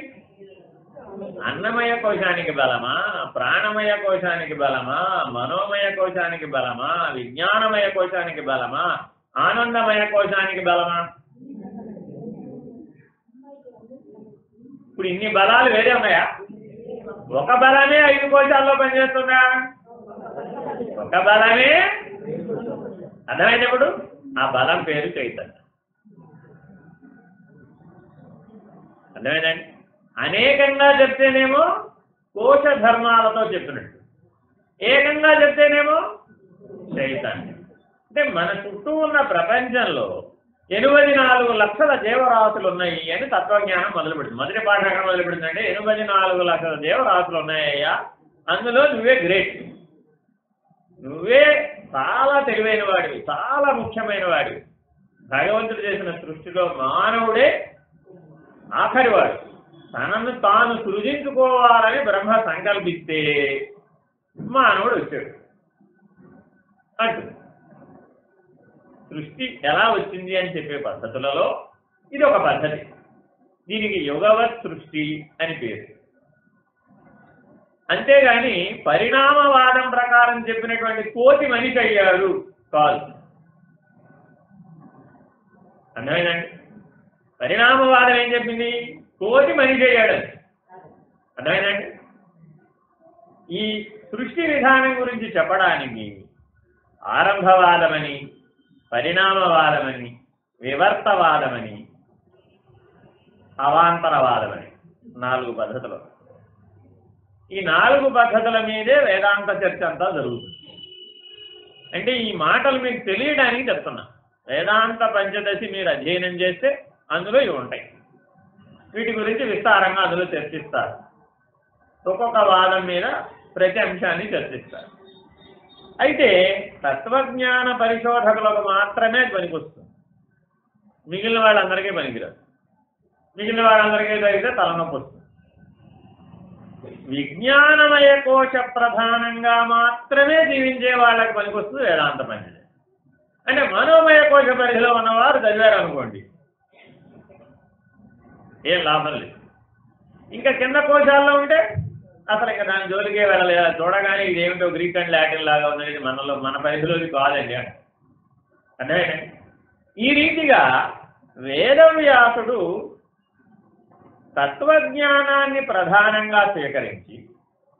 అన్నమయ కోశానికి బలమా, ప్రాణమయ కోశానికి బలమా, మనోమయ కోశానికి బలమా, విజ్ఞానమయ కోశానికి బలమా, ఆనందమయ కోశానికి బలమా? ఇప్పుడు ఇన్ని బలాలు వేరే ఉన్నాయా? ఒక బలమే 5 కోశాల్లో పనిచేస్తుందా? ఒక బలమే. అర్థమైనప్పుడు ఆ బలం పేరు చైతన్యం. అర్థమైందండి? అనేకంగా చెప్తేనేమో కోశ ధర్మాలతో చెప్పినట్టు, ఏకంగా చెప్తేనేమో చైతన్యం. అంటే మన చుట్టూ ఉన్న ప్రపంచంలో 84 లక్షల జీవరాశులు ఉన్నాయి అని తత్వజ్ఞానం మొదలుపెడుతుంది. మొదటి పాఠం ఎక్కడ మొదలుపెడుతుందంటే 84 లక్షల జీవరాశులు ఉన్నాయ్యా, అందులో నువ్వే గ్రేట్, నువ్వే చాలా తెలివైన వాడివి, చాలా ముఖ్యమైన వాడివి. భగవంతుడు చేసిన సృష్టిలో మానవుడే ఆఖరివాడు. తనను తాను సృజించుకోవాలని బ్రహ్మ సంకల్పిస్తే మానవుడు వచ్చాడు అంటు. సృష్టి ఎలా వచ్చింది అని చెప్పే పద్ధతులలో ఇది ఒక పద్ధతి. దీనికి యుగవత్ సృష్టి అని పేరు. అంతేగాని పరిణామవాదం ప్రకారం చెప్పినటువంటి కోతి మనిషి అయ్యాడు కాదు. అర్థమైందండి? పరిణామవాదం ఏం చెప్పింది? కోతి మనిషి అయ్యాడని. అర్థమైందండి? ఈ సృష్టి విధానం గురించి చెప్పడానికి ఆరంభవాదమని, పరిణామవాదమని, వివర్తవాదమని, అవాంతరవాదమని 4 పద్ధతులు. ఈ 4 పద్ధతుల మీదే వేదాంత చర్చ అంతా జరుగుతుంది. అంటే ఈ మాటలు మీకు తెలియడానికి చెప్తున్నా. వేదాంత పంచదశి మీరు అధ్యయనం చేస్తే అందులో ఇవి ఉంటాయి. వీటి గురించి విస్తారంగా అందులో చర్చిస్తారు. ఒక్కొక్క వాదం మీద ప్రతి అంశాన్ని చర్చిస్తారు. అయితే తత్వజ్ఞాన పరిశోధకులకు మాత్రమే పనికొస్తుంది, మిగిలిన వాళ్ళందరికీ పనికిరాదు. మిగిలిన వాళ్ళందరికీ జరిగితే తలనొప్పి వస్తుంది. విజ్ఞానమయ కోశ ప్రధానంగా మాత్రమే జీవించే వాళ్ళకి పనికొస్తుంది వేదాంత పంచదశి. అంటే మనోమయ కోశ పరిధిలో ఉన్నవారు చదివారు అనుకోండి, ఏం లాభం లేదు. ఇంకా కింద కోశాల్లో ఉంటే అసలు ఇంకా దాని జోలికే వెళ్ళలేదు. చూడగానే ఇదేమిటో గ్రీక్ అండ్ లాటిన్ లాగా ఉన్నది, మన పరిధిలోది కాదండి అంటే. అర్థమైందండి? ఈ రీతిగా వేదవ్యాసుడు తత్వజ్ఞానాన్ని ప్రధానంగా స్వీకరించి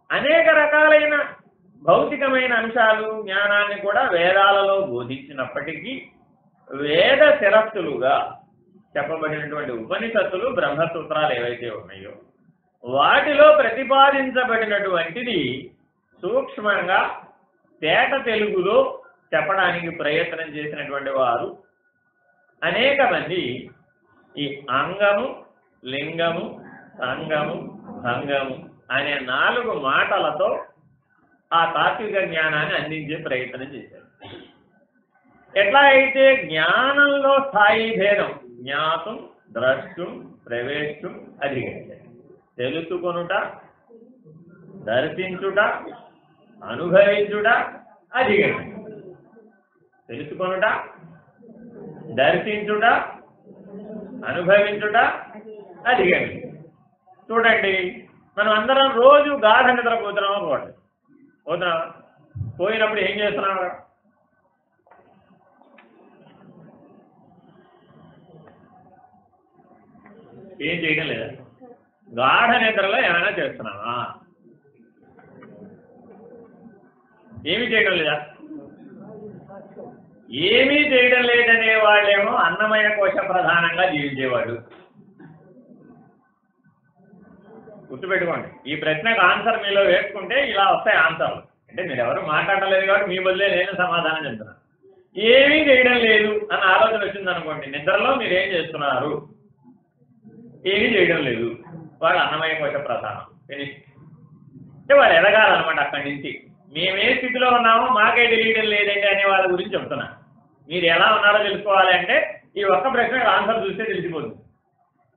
అనేక రకాలైన భౌతికమైన అంశాలు, జ్ఞానాన్ని కూడా వేదాలలో బోధించినప్పటికీ వేద శిరస్సులుగా చెప్పబడినటువంటి ఉపనిషత్తులు, బ్రహ్మసూత్రాలు ఏవైతే ఉన్నాయో వాటిలో ప్రతిపాదించబడినటువంటిది సూక్ష్మంగా తేట తెలుగులో చెప్పడానికి ప్రయత్నం చేసినటువంటి వారు అనేక మంది ఈ అంగము, లింగము, సంగము, భంగము అనే 4 మాటలతో ఆ తాత్విక జ్ఞానాన్ని అందించే ప్రయత్నం చేశారు. ఎట్లా అయితే జ్ఞానంలో స్థాయి భేదం, జ్ఞాతం ద్రష్టుం ప్రవేశం అధిగచ్చతి. తెలుసుకొనుట, దర్శించుట, అనుభవించుట, అధిగచ్చతి. తెలుసుకొనుట, దర్శించుట, అనుభవించుట, అధిగచ్చతి. చూడండి, మనం అందరం రోజు గాఢ నిద్రపోతున్నాం అనుకోండి. పోతున్నాం, పోయినప్పుడు ఏం చేస్తున్నాం? ఏం చేయడం లేదా? గాఢ నిద్రలో ఏమైనా చేస్తున్నావా? ఏమీ చేయడం లేదా? ఏమీ చేయడం లేదనే వాళ్ళేమో అన్నమయ కోశ ప్రధానంగా జీవించేవాళ్ళు. గుర్తుపెట్టుకోండి, ఈ ప్రశ్నకు ఆన్సర్ మీలో వేసుకుంటే ఇలా వస్తాయి ఆన్సర్లు. అంటే మీరు ఎవరు మాట్లాడలేదు కాబట్టి మీ బదులే నేను సమాధానం చెప్తున్నాను. ఏమీ చేయడం లేదు అన్న ఆలోచన వచ్చిందనుకోండి, నిద్రలో మీరు ఏం చేస్తున్నారు? ఏమీ చేయడం లేదు. వాళ్ళు అన్నమయ కోశ ప్రధానం. అంటే వాళ్ళు ఎదగాలన్నమాట. అక్కడి నుంచి మేమే స్థితిలో ఉన్నామో మాకే తెలియడం లేదండి అనే వాళ్ళ గురించి చెప్తున్నాను. మీరు ఎలా ఉన్నారో తెలుసుకోవాలి అంటే ఈ ఒక్క ప్రశ్నకు ఆన్సర్ చూస్తే తెలిసిపోతుంది.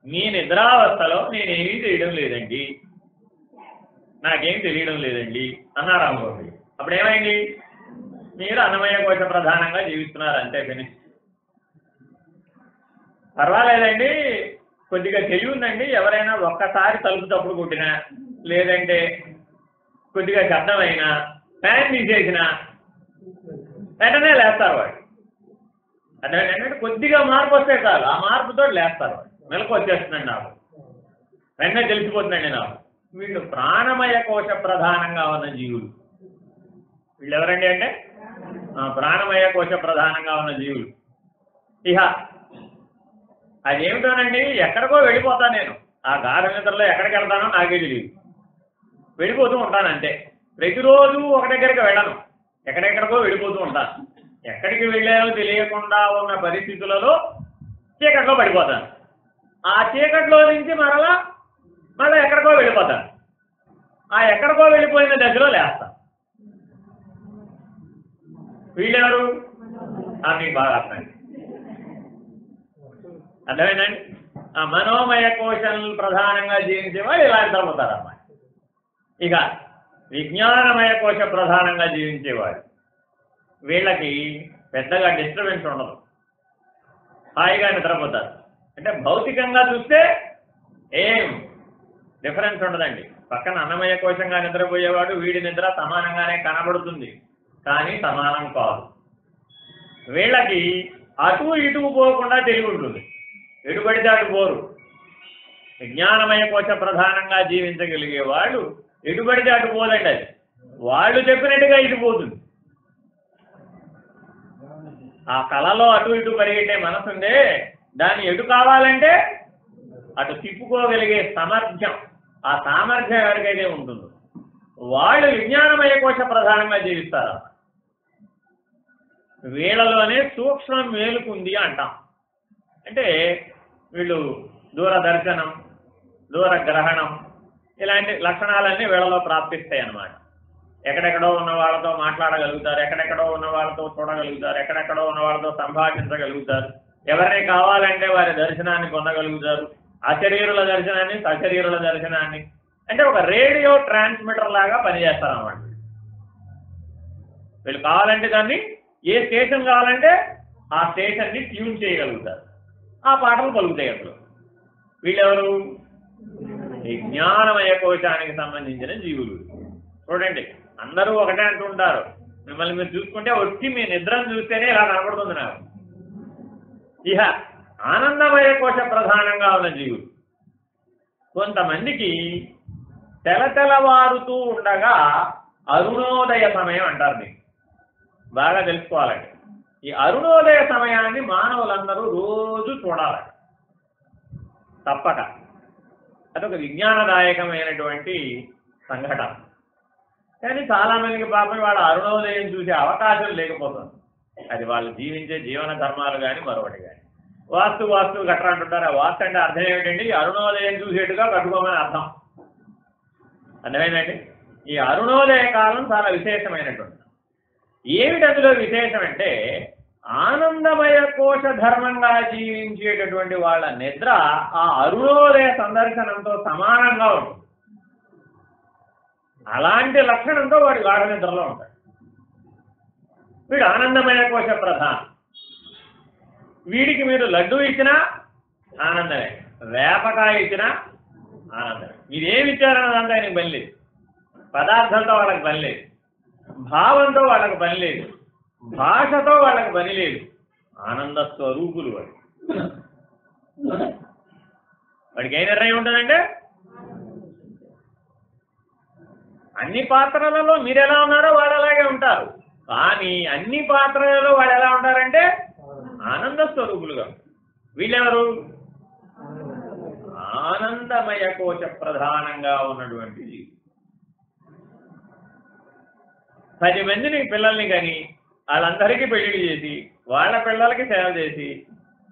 మీ నిద్రావస్థలో నేనేమీ చేయడం లేదండి, నాకేం తెలియడం లేదండి అన్నారు అనుకోండి. అప్పుడు ఏమైంది? మీరు అన్నమయ కోశ ప్రధానంగా జీవిస్తున్నారు, అంతే. ఫినిష్. పర్వాలేదండి, కొద్దిగా తెలివి ఉందండి, ఎవరైనా ఒక్కసారి తలుపు తప్పుడు కొట్టినా, లేదంటే కొద్దిగా శబ్దమైనా, ఫ్యాన్ తీసేసినా వెంటనే లేస్తారు వాడు. అంటే కొద్దిగా మార్పు వస్తే చాలు, ఆ మార్పుతో లేస్తారు వాడు. మెలకు వచ్చేస్తుందండి నాకు, వెంటనే తెలిసిపోతుందండి నాకు. వీళ్ళు ప్రాణమయ కోశ ప్రధానంగా ఉన్న జీవులు. వీళ్ళు ఎవరండి అంటే ప్రాణమయ కోశ ప్రధానంగా ఉన్న జీవులు. ఇహ అదేమిటోనండి, ఎక్కడికో వెళ్ళిపోతాను నేను. ఆ గాఢ నిద్రలో ఎక్కడికి వెళ్తానో నాకే తెలియదు, వెళ్ళిపోతూ ఉంటాను అంతే. ప్రతిరోజు ఒక దగ్గరికి వెళ్ళను, ఎక్కడెక్కడికో వెళ్ళిపోతూ ఉంటాను. ఎక్కడికి వెళ్ళానో తెలియకుండా ఉన్న పరిస్థితులలో చీకట్లో పడిపోతాను. ఆ చీకట్లో నుంచి మళ్ళా ఎక్కడికో వెళ్ళిపోతాను. ఆ ఎక్కడికో వెళ్ళిపోయిన దశలో లేస్తాను. వీళ్ళెవరు? మీకు బాగా అర్థమైంది, అర్థమైందండి? ఆ మనోమయ కోశం ప్రధానంగా జీవించేవాళ్ళు ఇలా నిద్రపోతారన్నమాట. ఇక విజ్ఞానమయ కోశ ప్రధానంగా జీవించేవాడు, వీళ్ళకి పెద్దగా డిస్టర్బెన్స్ ఉండదు, హాయిగా నిద్రపోతారు. అంటే భౌతికంగా చూస్తే ఏం డిఫరెన్స్ ఉండదండి. పక్కన అన్నమయ కోశంగా నిద్రపోయేవాడు వీడి నిద్ర సమానంగానే కనబడుతుంది, కానీ సమానం కాదు. వీళ్ళకి అటు ఇటు పోకుండా తెలివి ఉంటుంది, ఎటుబడితే అటు పోరు. విజ్ఞానమయ కోశ ప్రధానంగా జీవించగలిగే వాళ్ళు ఎటుబడితే అటు పోదండి, అది వాళ్ళు చెప్పినట్టుగా ఇటు పోతుంది. ఆ కళలో అటు ఇటు పరిగెట్టే మనసుందే, దాన్ని ఎటు కావాలంటే అటు తిప్పుకోగలిగే సామర్థ్యం, ఆ సామర్థ్యం ఎవరికైతే ఉంటుందో వాళ్ళు విజ్ఞానమయ కోశ ప్రధానంగా జీవిస్తారు. వీళ్ళలోనే సూక్ష్మం మేలుకుంది అంటాం. అంటే వీళ్ళు దూరదర్శనం, దూరగ్రహణం ఇలాంటి లక్షణాలన్నీ వీళ్ళలో ప్రాప్తిస్తాయి అన్నమాట. ఎక్కడెక్కడో ఉన్న వాళ్ళతో మాట్లాడగలుగుతారు, ఎక్కడెక్కడో ఉన్న వాళ్ళతో చూడగలుగుతారు, ఎక్కడెక్కడో ఉన్న వాళ్ళతో సంభాషించగలుగుతారు, ఎవరిని కావాలంటే వారి దర్శనాన్ని పొందగలుగుతారు, అశరీరుల దర్శనాన్ని, సశరీరుల దర్శనాన్ని. అంటే ఒక రేడియో ట్రాన్స్మిటర్ లాగా పనిచేస్తారన్నమాట. వీళ్ళు కావాలంటే దాన్ని ఏ స్టేషన్ కావాలంటే ఆ స్టేషన్ని ట్యూన్ చేయగలుగుతారు, ఆ పాటలు పలుకుతాయి అప్పుడు. వీళ్ళెవరు? విజ్ఞానమయ కోశానికి సంబంధించిన జీవులు. చూడండి, అందరూ ఒకటే అంటుంటారు. మిమ్మల్ని మీరు చూసుకుంటే వచ్చి మీ నిద్రను చూస్తేనే ఇలా కనపడుతుంది నాకు. ఇహ ఆనందమయ కోశ ప్రధానంగా ఉన్న జీవులు. కొంతమందికి తెలతెలవారుతూ ఉండగా అరుణోదయ సమయం అంటారు. మీకు బాగా తెలుసుకోవాలండి. ఈ అరుణోదయ సమయాన్ని మానవులందరూ రోజు చూడాలి తప్పక. అదొక విజ్ఞానదాయకమైనటువంటి సంఘటన. కానీ చాలామందికి పాపం వాళ్ళ అరుణోదయం చూసే అవకాశం లేకపోతుంది. అది వాళ్ళు జీవించే జీవన ధర్మాలు కానీ మరొకటి కానీ. వాస్తు గట్రా అంటుంటారు. ఆ వాస్తు అంటే అర్థం ఏమిటండి? అరుణోదయం చూసేట్టుగా కట్టుకోమని అర్థం. అర్థమైందండి? ఈ అరుణోదయ కాలం చాలా విశేషమైనటువంటి. ఏమిటి అందులో విశేషం అంటే ఆనందమయ కోశ ధర్మంగా జీవించేటటువంటి వాళ్ళ నిద్ర ఆ అరుణోదయ సందర్శనంతో సమానంగా ఉంటుంది. అలాంటి లక్షణంతో వాడి గాఢ నిద్రలో ఉంటాడు. వీడు ఆనందమయ కోశ ప్రధానం. వీడికి మీరు లడ్డూ ఇచ్చినా ఆనందమే, వేపకాయ ఇచ్చినా ఆనందమే. మీరేమి ఇచ్చారన్నదంతా ఆయనకు పని లేదు. పదార్థంతో వాళ్ళకి పని లేదు, భావంతో వాళ్ళకి పని లేదు, భాషతో వాళ్ళకి పని లేదు. ఆనంద స్వరూపులు వాడు. వాడికి ఏ నిర్ణయం ఉంటుందంటే, అన్ని పాత్రలలో మీరు ఎలా ఉన్నారో వాళ్ళు అలాగే ఉంటారు. కానీ అన్ని పాత్రలలో వాళ్ళు ఎలా ఉంటారంటే ఆనంద స్వరూపులుగా. వీళ్ళెవరు? ఆనందమయ కోశ ప్రధానంగా ఉన్నటువంటి జీవి. 10 మందిని పిల్లల్ని కానీ వాళ్ళందరికీ పెళ్లిళ్ళు చేసి వాళ్ళ పిల్లలకి సేవ చేసి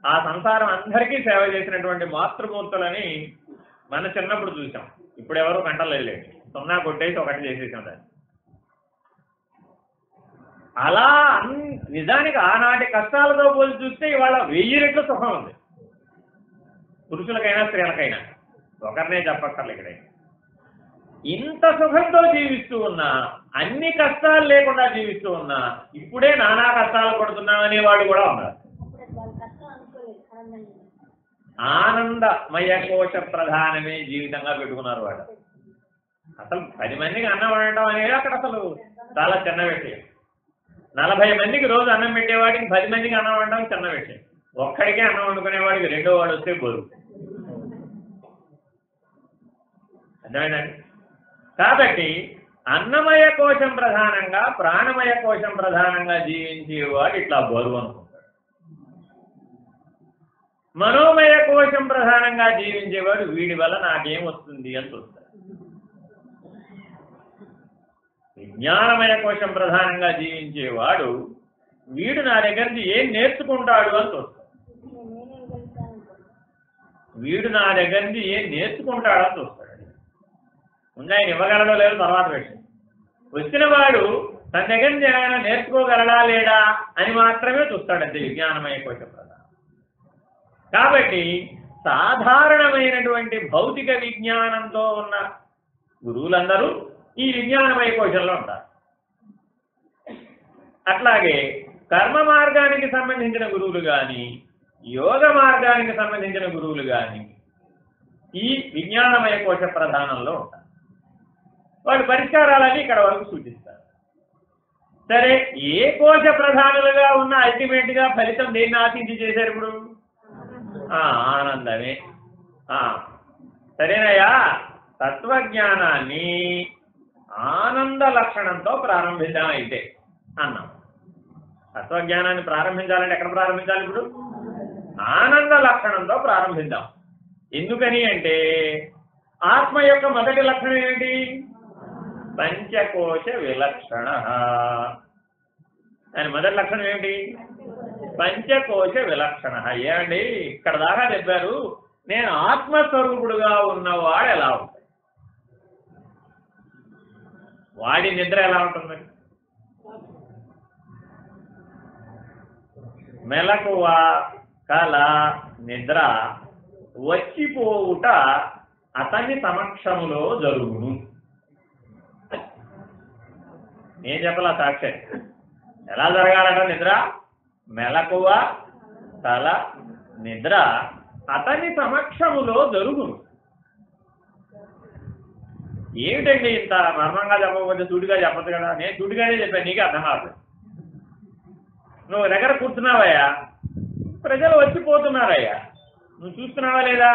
ఆ సంసారం అందరికీ సేవ చేసినటువంటి మాతృమూర్తులని మన చిన్నప్పుడు చూసాం. ఇప్పుడు ఎవరు కంటలేదు, 0 కొట్టేసి 1 చేసేసాం దాన్ని. అలా నిజానికి ఆనాటి కష్టాలతో పోల్చి చూస్తే ఇవాళ 1000 రెట్లు సుఖం ఉంది. పురుషులకైనా స్త్రీలకైనా, ఒకరినే చెప్పక్కర్లే. ఇక్కడ ఇంత సుఖంతో జీవిస్తూ ఉన్నా, అన్ని కష్టాలు లేకుండా జీవిస్తూ ఉన్నా, ఇప్పుడే నానా కష్టాలు పడుతున్నామనే వాడు కూడా ఉన్నారు. ఆనందమయ కోశ ప్రధానమే జీవితంగా పెట్టుకున్నారు వాడు. అసలు 10 మందికి అన్నం వండటం అనేది అక్కడ అసలు చాలా చిన్న విషయం. 40 మందికి రోజు అన్నం పెట్టేవాడికి 10 మందికి అన్నం వండడం చిన్న విషయం. ఒక్కడికే అన్నం వండుకునేవాడికి 2వ వాడు వస్తే బరువు. అర్థమైందండి? కాబట్టి అన్నమయ కోశం ప్రధానంగా, ప్రాణమయ కోశం ప్రధానంగా జీవించేవాడు ఇట్లా బరువు అనుకుంటాడు. మనోమయ కోశం ప్రధానంగా జీవించేవాడు వీడి వల్ల నాకేం వస్తుంది అని చూస్తాడు. విజ్ఞానమయ కోశం ప్రధానంగా జీవించేవాడు వీడు నా దగ్గర నుంచి ఏం నేర్చుకుంటాడు అని చూస్తాడు. వీడు నా దగ్గర నుంచి ఏం నేర్చుకుంటాడని చూస్తాడు. ముందు ఆయన ఇవ్వగలడో లేదో తర్వాత విషయం. వచ్చిన వాడు తన దగ్గర నుంచి ఏమైనా నేర్చుకోగలడా లేడా అని మాత్రమే చూస్తాడంతే విజ్ఞానమయ కోశ ప్రధానం. కాబట్టి సాధారణమైనటువంటి భౌతిక విజ్ఞానంతో ఉన్న గురువులందరూ ఈ విజ్ఞానమయ కోశంలో ఉంటారు. అట్లాగే కర్మ మార్గానికి సంబంధించిన గురువులు కానీ, యోగ మార్గానికి సంబంధించిన గురువులు కానీ ఈ విజ్ఞానమయ కోశ ప్రధానంలో ఉంటారు. వాళ్ళు పరిష్కారాలని ఇక్కడ వరకు సూచిస్తారు. సరే, ఏ కోశ ప్రధానులుగా ఉన్న అల్టిమేట్గా ఫలితం దేన్ని ఆశించి చేశారు? ఇప్పుడు ఆనందమే. సరేనయ్యా, తత్వజ్ఞానాన్ని ఆనంద లక్షణంతో ప్రారంభిద్దాం అయితే అన్నాం. తత్వజ్ఞానాన్ని ప్రారంభించాలంటే ఎక్కడ ప్రారంభించాలి? ఇప్పుడు ఆనంద లక్షణంతో ప్రారంభిద్దాం. ఎందుకని అంటే ఆత్మ యొక్క మొదటి లక్షణం ఏమిటి? పంచకోశ విలక్షణ. దాని మొదటి లక్షణం ఏమిటి? పంచకోశ విలక్షణ. ఏమండి, ఇక్కడ దాకా చెప్పారు, నేను ఆత్మస్వరూపుడుగా ఉన్నవాడు ఎలా ఉంటాడు, వాడి నిద్ర ఎలా ఉంటుంది? మెలకువ, కల, నిద్ర వచ్చిపోవుట అతని సమక్షములో జరుగును. నేను చెప్పలా, సాక్షి. ఎలా జరగాలట నిద్ర? మెలకువ, కల, నిద్ర అతని సమక్షములో జరుగును. ఏమిటండి ఇంత మర్మంగా చెప్పకపోతే సూటిగా చెప్పదు కదా? నేను సూటిగానే చెప్పాను, నీకే అర్థం కాదు. నువ్వు దగ్గర కూర్చున్నావయ్యా, ప్రజలు వచ్చిపోతున్నారయ్యా, నువ్వు చూస్తున్నావా లేదా?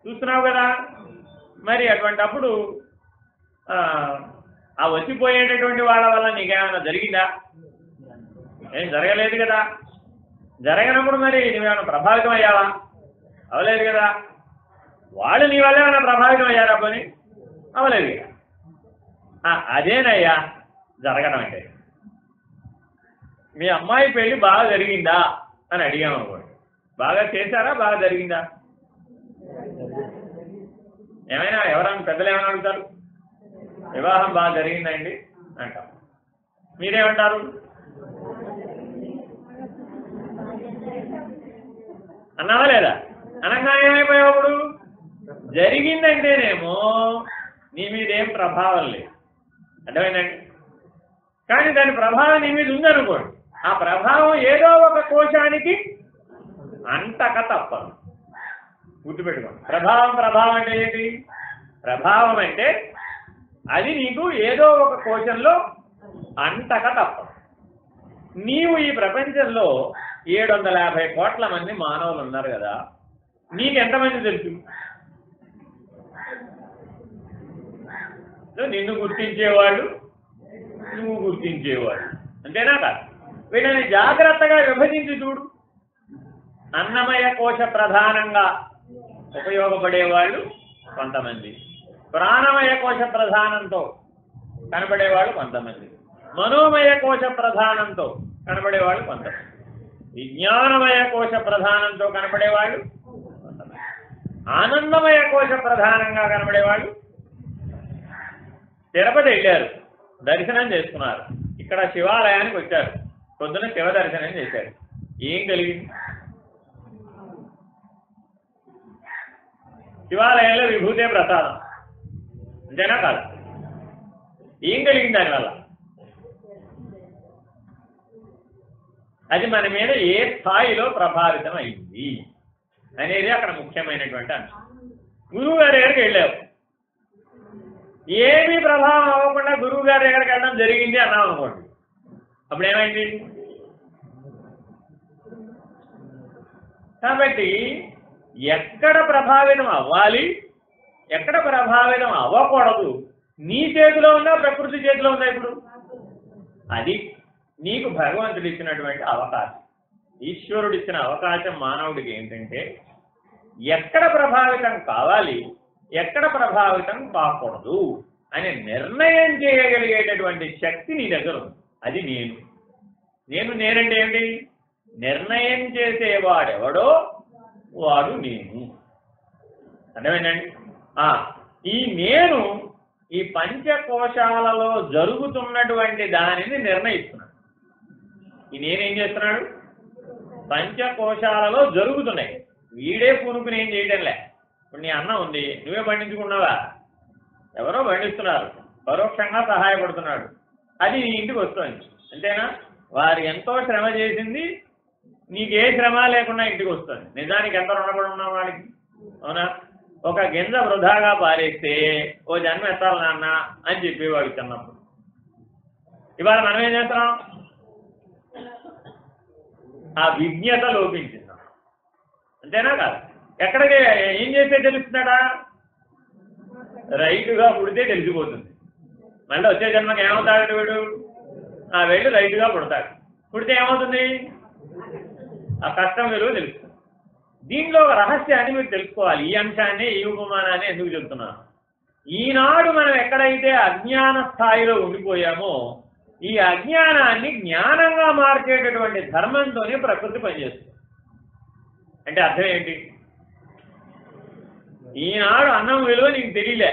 చూస్తున్నావు కదా. మరి అటువంటప్పుడు ఆ వచ్చిపోయేటటువంటి వాళ్ళ వల్ల నీకేమైనా జరిగిందా? ఏం జరగలేదు కదా. జరగనప్పుడు మరి నువ్వేమైనా ప్రభావితం అయ్యావా? అవలేదు కదా. వాళ్ళు నీ వల్ల ఏమైనా ప్రభావితం అయ్యారా? పోనీ అవలేదు కదా. అదేనయ్యా జరగడం అంటే. మీ అమ్మాయి పెళ్ళి బాగా జరిగిందా అని అడిగాము అనుకోండి. బాగా చేశారా, బాగా జరిగిందా? ఏమైనా ఎవరైనా పెద్దలు ఏమైనా అడుగుతారు? వివాహం బాగా జరిగిందండి అంటారు. మీరేమంటారు? అన్నావా లేదా? అనగా ఏమైపోయావు? అప్పుడు జరిగిందంటేనేమో నీ మీద ఏం ప్రభావం లేదు, అర్థమైందండి. కానీ దాని ప్రభావం నీ మీద ఉందనుకోండి, ఆ ప్రభావం ఏదో ఒక కోశానికి అంతక తప్పదు. గుర్తుపెట్టుకోండి. ప్రభావం అంటే ఏంటి? ప్రభావం అంటే అది నీకు ఏదో ఒక కోశంలో అంతక తప్పదు. నీవు ఈ ప్రపంచంలో 750 కోట్ల మంది మానవులు ఉన్నారు కదా, నీకు ఎంతమంది తెలుసు? నిన్ను గుర్తించేవాళ్ళు, నువ్వు గుర్తించేవాళ్ళు, అంతేనా కాదు? వీళ్ళని జాగ్రత్తగా విభజించి చూడు. అన్నమయ కోశ ప్రధానంగా ఉపయోగపడేవాళ్ళు కొంతమంది, ప్రాణమయ కోశ ప్రధానంతో కనబడేవాళ్ళు కొంతమంది, మనోమయ కోశ ప్రధానంతో కనబడేవాళ్ళు కొంతమంది, విజ్ఞానమయ కోశ ప్రధానంతో కనబడేవాళ్ళు కొంతమంది, ఆనందమయ కోశ ప్రధానంగా కనబడేవాళ్ళు. తిరుపతి వెళ్ళారు, దర్శనం చేసుకున్నారు, ఇక్కడ శివాలయానికి వచ్చారు, పొద్దున శివ దర్శనం చేశారు. ఏం కలిగింది? శివాలయంలో విభూతే ప్రసాదం, అంతేనా కాదు? ఏం కలిగింది దానివల్ల? అది మన మీద ఏ స్థాయిలో ప్రభావితం అయింది అనేది అక్కడ ముఖ్యమైనటువంటి అంశం. గురువు గారి దగ్గరికి వెళ్ళావు, ఏమీ ప్రభావం అవ్వకుండా గురువు గారి దగ్గరికి వెళ్ళడం జరిగింది అన్నాం అనుకోండి, అప్పుడు ఏమైంది? కాబట్టి ఎక్కడ ప్రభావితం అవ్వాలి, ఎక్కడ ప్రభావితం అవ్వకూడదు, నీ చేతిలో ఉందా ప్రకృతి చేతిలో ఉందా? ఇప్పుడు అది నీకు భగవంతుడు ఇచ్చినటువంటి అవకాశం, ఈశ్వరుడు ఇచ్చిన అవకాశం. మానవుడికి ఏంటంటే ఎక్కడ ప్రభావితం కావాలి, ఎక్కడ ప్రభావితం కాకూడదు అని నిర్ణయం చేయగలిగేటటువంటి శక్తి నీ దగ్గర ఉంది. అది నేనంటే ఏంటి? నిర్ణయం చేసేవాడెవడో వాడు నేను, అర్థమైందండి. ఈ నేను ఈ పంచకోశాలలో జరుగుతున్నటువంటి దానిని నిర్ణయిస్తున్నాడు. ఈ నేనేం చేస్తున్నాడు? పంచకోశాలలో జరుగుతున్నాయి, వీడే పూనుకుని ఏం చేయడంలే. ఇప్పుడు నీ అన్నం ఉంది, నువ్వే పండించుకున్నావా? ఎవరో పండిస్తున్నారు, పరోక్షంగా సహాయపడుతున్నాడు, అది నీ ఇంటికి వస్తుంది, అంతేనా? వారు ఎంతో శ్రమ చేసింది నీకు ఏ శ్రమ లేకుండా ఇంటికి వస్తుంది. నిజానికి ఎంత రుణపడి ఉన్నావు వాడికి, అవునా? ఒక గింజ వృధాగా పారేస్తే ఓ జన్మ ఎత్తాలి నాన్న అని చెప్పేవాడు చిన్నప్పుడు. ఇవాళ మనం ఏం చేస్తున్నాం? ఆ విజ్ఞత లోపించింది, అంతేనా కాదు? ఎక్కడికి ఏం చేస్తే తెలుస్తున్నాడా? రైతుగా పుడితే తెలిసిపోతుంది. మళ్ళీ వచ్చే జన్మకి ఏమవుతాడు వీడు? వెళ్ళి రైతుగా పుడతాడు. పుడితే ఏమవుతుంది? ఆ కష్టం విలువ తెలుస్తుంది. దీనిలో ఒక రహస్యాన్ని మీరు తెలుసుకోవాలి. ఈ అంశాన్ని, ఈ ఉపమానాన్ని ఎందుకు చెప్తున్నాను? ఈనాడు మనం ఎక్కడైతే అజ్ఞాన స్థాయిలో ఉండిపోయామో ఈ అజ్ఞానాన్ని జ్ఞానంగా మార్చేటటువంటి ధర్మంతోనే ప్రకృతి పనిచేస్తుంది. అంటే అర్థం ఏంటి? ఈనాడు అన్నం విలువ నీకు తెలియలే,